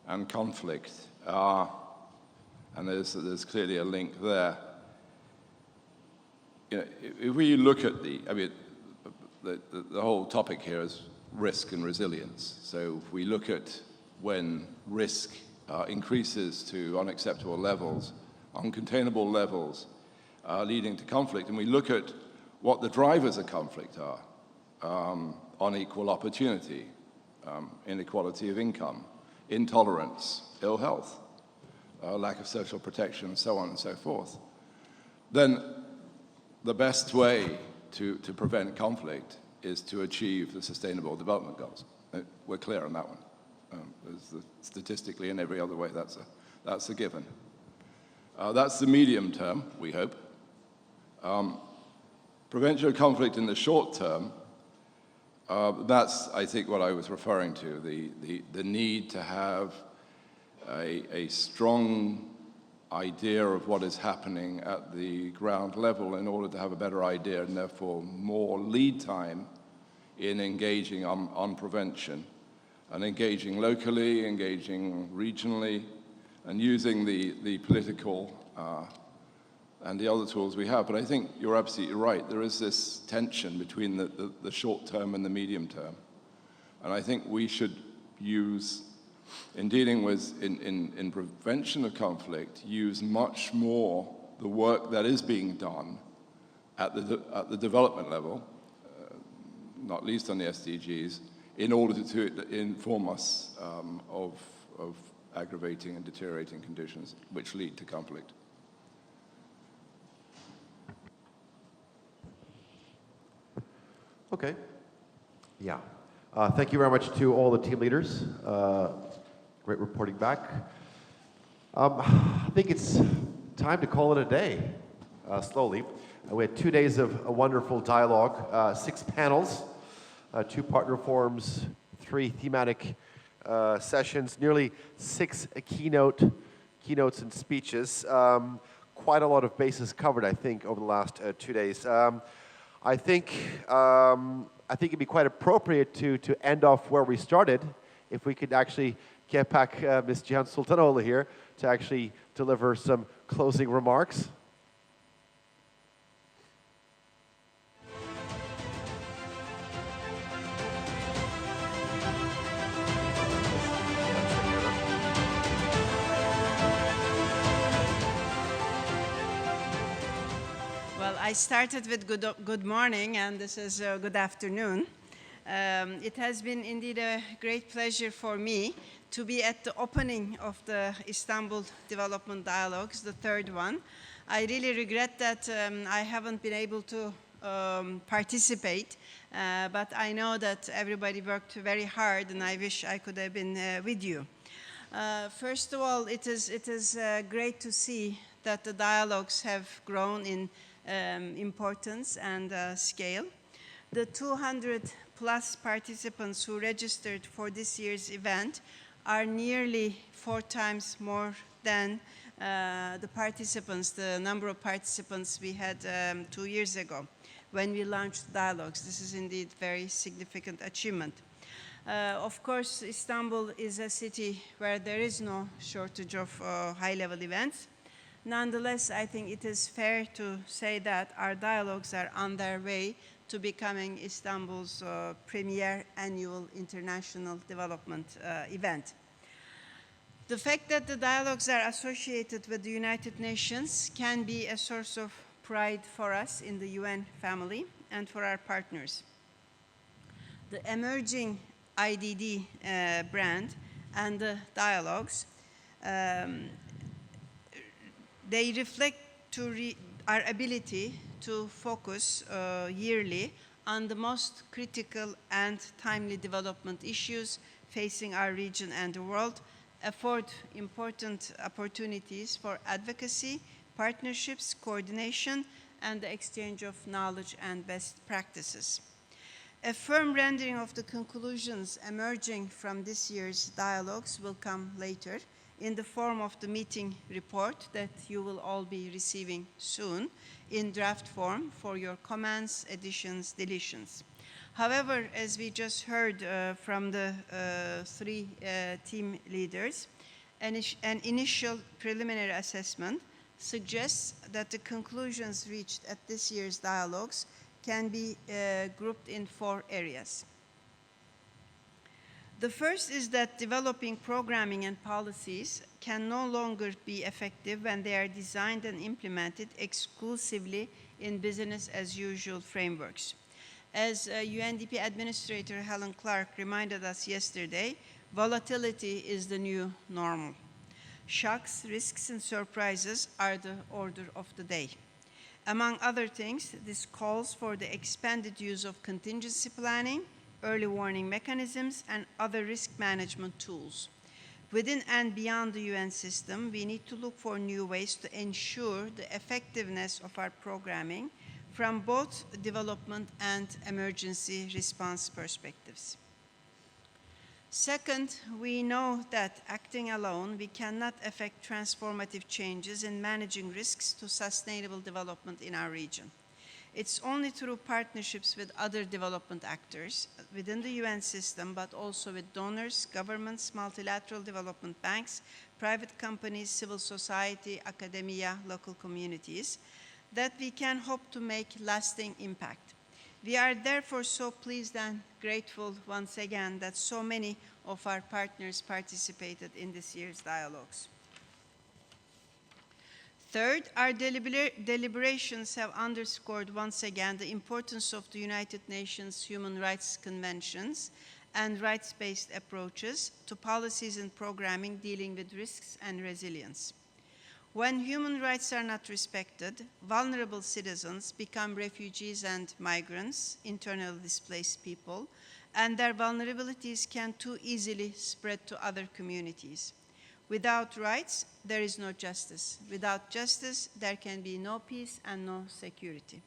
and conflict. And there's clearly a link there. If we look at the whole topic here is risk and resilience. So if we look at when risk increases to unacceptable levels, uncontainable levels, leading to conflict, and we look at what the drivers of conflict are, unequal opportunity, inequality of income, intolerance, ill health, lack of social protection, and so on and so forth, then the best way to prevent conflict is to achieve the Sustainable Development Goals. We're clear on that one. Statistically and every other way, that's a given. That's the medium term, we hope. Prevention of conflict in the short term, that's, I think, what I was referring to, the need to have a strong idea of what is happening at the ground level in order to have a better idea and therefore more lead time in engaging on prevention and engaging locally, engaging regionally, and using the political and the other tools we have. But I think you're absolutely right. There is this tension between the short term and the medium term. And I think we should use, in dealing with, in prevention of conflict, use much more the work that is being done at the development level, not least on the SDGs, in order to inform us of aggravating and deteriorating conditions which lead to conflict. Okay. Yeah. Thank you very much to all the team leaders. Great reporting back. I think it's time to call it a day, slowly. We had 2 days of a wonderful dialogue, 6 panels, 2 partner forums, 3 thematic sessions, nearly 6 keynotes and speeches. Quite a lot of bases covered, I think, over the last 2 days. I think it'd be quite appropriate to end off where we started, if we could actually get back Ms. Cihan Sultanoglu here to actually deliver some closing remarks. I started with good morning, and this is good afternoon. It has been indeed a great pleasure for me to be at the opening of the Istanbul Development Dialogues, the 3rd one. I really regret that I haven't been able to participate, but I know that everybody worked very hard, and I wish I could have been with you. First of all, it is great to see that the dialogues have grown in importance and scale. The 200 plus participants who registered for this year's event are nearly 4 times more than the number of participants we had 2 years ago when we launched dialogues. This is indeed a very significant achievement. Of course, Istanbul is a city where there is no shortage of high-level events. Nonetheless, I think it is fair to say that our dialogues are on their way to becoming Istanbul's premier annual international development event. The fact that the dialogues are associated with the United Nations can be a source of pride for us in the UN family and for our partners. The emerging IDD brand and the dialogues, they reflect our ability to focus yearly on the most critical and timely development issues facing our region and the world, afford important opportunities for advocacy, partnerships, coordination, and the exchange of knowledge and best practices. A firm rendering of the conclusions emerging from this year's dialogues will come later in the form of the meeting report that you will all be receiving soon in draft form for your comments, additions, deletions. However, as we just heard from the 3 team leaders, an initial preliminary assessment suggests that the conclusions reached at this year's dialogues can be grouped in 4 areas. The first is that developing programming and policies can no longer be effective when they are designed and implemented exclusively in business-as-usual frameworks. As UNDP Administrator Helen Clark reminded us yesterday, volatility is the new normal. Shocks, risks, and surprises are the order of the day. Among other things, this calls for the expanded use of contingency planning, early warning mechanisms, and other risk management tools. Within and beyond the UN system, we need to look for new ways to ensure the effectiveness of our programming from both development and emergency response perspectives. Second, we know that acting alone, we cannot effect transformative changes in managing risks to sustainable development in our region. It's only through partnerships with other development actors within the UN system, but also with donors, governments, multilateral development banks, private companies, civil society, academia, local communities, that we can hope to make lasting impact. We are therefore so pleased and grateful once again that so many of our partners participated in this year's dialogues. Third, our deliberations have underscored once again the importance of the United Nations Human Rights Conventions and rights-based approaches to policies and programming dealing with risks and resilience. When human rights are not respected, vulnerable citizens become refugees and migrants, internally displaced people, and their vulnerabilities can too easily spread to other communities. Without rights, there is no justice. Without justice, there can be no peace and no security.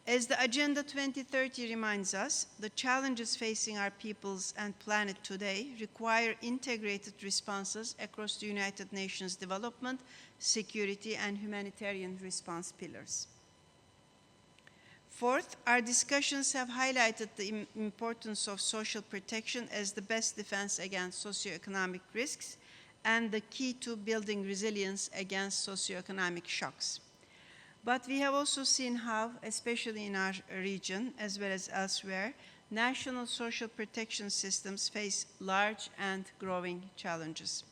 As the Agenda 2030 reminds us, the challenges facing our peoples and planet today require integrated responses across the United Nations development, security, and humanitarian response pillars. Fourth, our discussions have highlighted the importance of social protection as the best defense against socioeconomic risks and the key to building resilience against socioeconomic shocks. But we have also seen how, especially in our region as well as elsewhere, national social protection systems face large and growing challenges.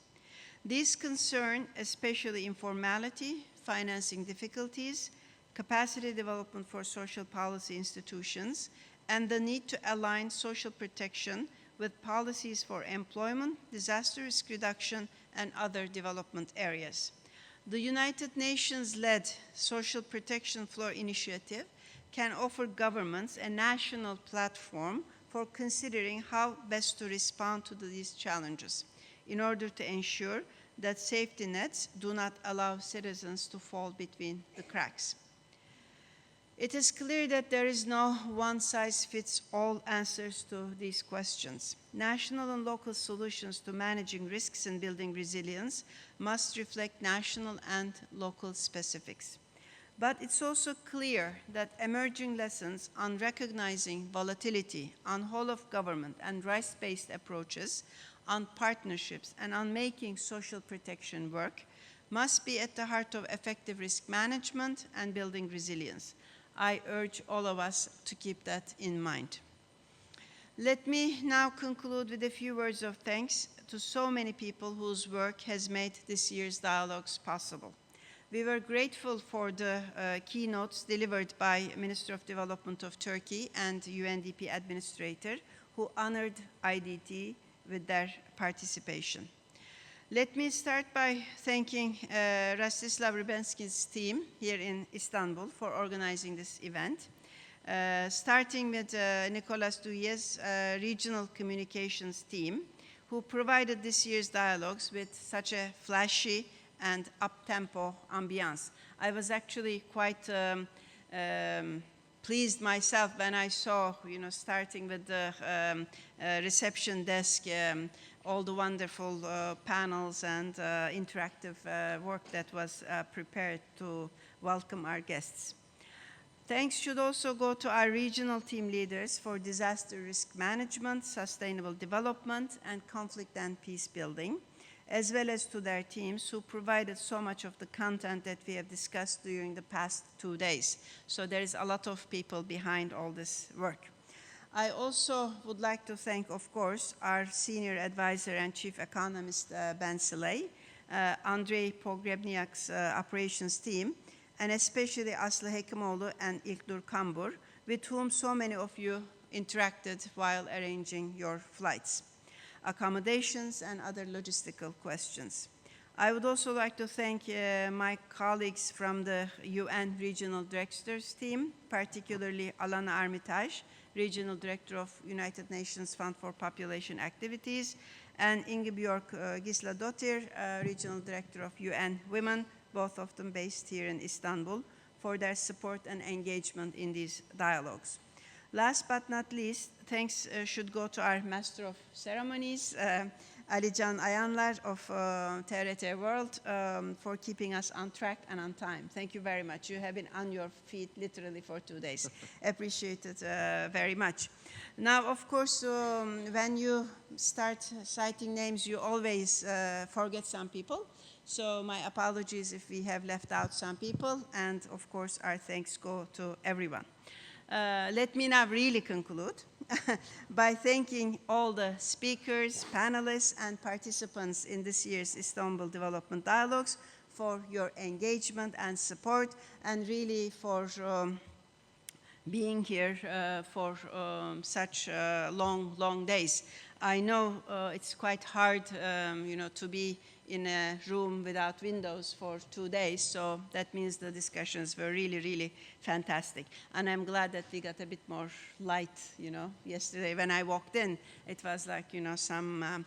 These concern especially informality, financing difficulties, capacity development for social policy institutions, and the need to align social protection with policies for employment, disaster risk reduction, and other development areas. The United Nations-led Social Protection Floor Initiative can offer governments a national platform for considering how best to respond to these challenges in order to ensure that safety nets do not allow citizens to fall between the cracks. It is clear that there is no one-size-fits-all answers to these questions. National and local solutions to managing risks and building resilience must reflect national and local specifics. But it's also clear that emerging lessons on recognizing volatility, on whole-of-government and rights-based approaches, on partnerships, and on making social protection work must be at the heart of effective risk management and building resilience. I urge all of us to keep that in mind. Let me now conclude with a few words of thanks to so many people whose work has made this year's dialogues possible. We were grateful for the keynotes delivered by Minister of Development of Turkey and UNDP Administrator, who honored IDT with their participation. Let me start by thanking Rastislav Rubensky's team here in Istanbul for organizing this event, starting with Nicolas Duyez's regional communications team, who provided this year's dialogues with such a flashy and up-tempo ambiance. I was actually quite pleased myself when I saw, starting with the reception desk, all the wonderful panels and interactive work that was prepared to welcome our guests. Thanks should also go to our regional team leaders for disaster risk management, sustainable development, and conflict and peace building, as well as to their teams who provided so much of the content that we have discussed during the past 2 days. So there is a lot of people behind all this work. I also would like to thank, of course, our senior advisor and chief economist, Ben Slay, Andrei Pogrebniak's operations team, and especially Aslı Hekimoğlu and İlknur Kambur, with whom so many of you interacted while arranging your flights, accommodations, and other logistical questions. I would also like to thank my colleagues from the UN Regional Directors team, particularly Alana Armitage, Regional Director of United Nations Fund for Population Activities, and Ingebjörg Gisladottir, Regional Director of UN Women, both of them based here in Istanbul, for their support and engagement in these dialogues. Last but not least, thanks should go to our Master of Ceremonies, Alican Ayanlar of TRT World, for keeping us on track and on time. Thank you very much. You have been on your feet literally for 2 days. Appreciate it very much. Now, of course, when you start citing names, you always forget some people. So my apologies if we have left out some people, and of course our thanks go to everyone. Let me now really conclude by thanking all the speakers, panelists, and participants in this year's Istanbul Development Dialogues for your engagement and support, and really for being here for such long days. I know it's quite hard, to be in a room without windows for 2 days, so that means the discussions were really fantastic. And I'm glad that we got a bit more light, Yesterday when I walked in, it was like, some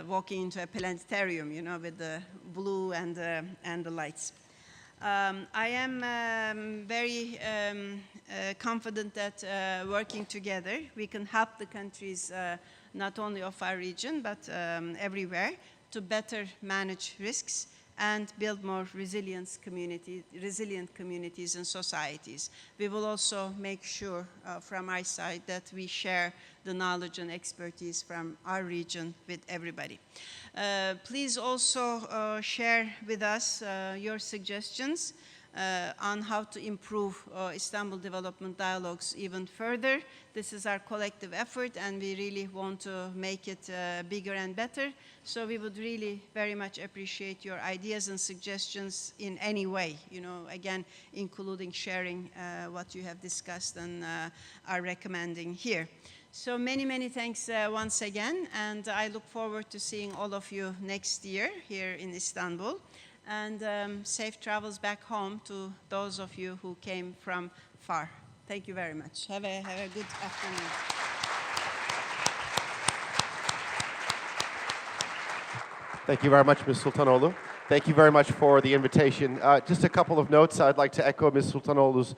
walking into a planetarium, with the blue and the lights. I am very confident that working together, we can help the countries not only of our region, but everywhere, to better manage risks and build more resilient communities and societies. We will also make sure from our side that we share the knowledge and expertise from our region with everybody. Please also share with us your suggestions on how to improve Istanbul Development Dialogues even further. This is our collective effort, and we really want to make it bigger and better. So we would really very much appreciate your ideas and suggestions in any way, again, including sharing what you have discussed and are recommending here. So many thanks once again, and I look forward to seeing all of you next year here in Istanbul. And safe travels back home to those of you who came from far. Thank you very much. Have a good afternoon. Thank you very much, Ms. Sultanoglu. Thank you very much for the invitation. Just a couple of notes. I'd like to echo Ms. Sultanoglu's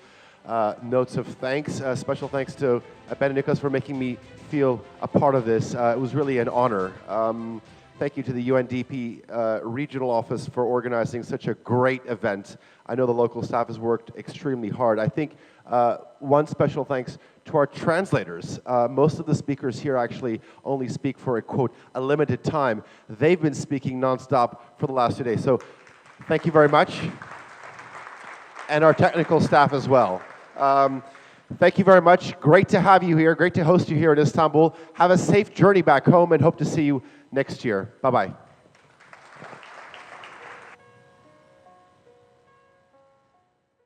notes of thanks. Special thanks to Ben and Nicholas for making me feel a part of this. It was really an honor. Thank you to the UNDP regional office for organizing such a great event. I know the local staff has worked extremely hard. I think one special thanks to our translators. Most of the speakers here actually only speak for a limited time. They've been speaking nonstop for the last 2 days. So thank you very much. And our technical staff as well. Thank you very much. Great to have you here. Great to host you here in Istanbul. Have a safe journey back home and hope to see you next year. Bye-bye.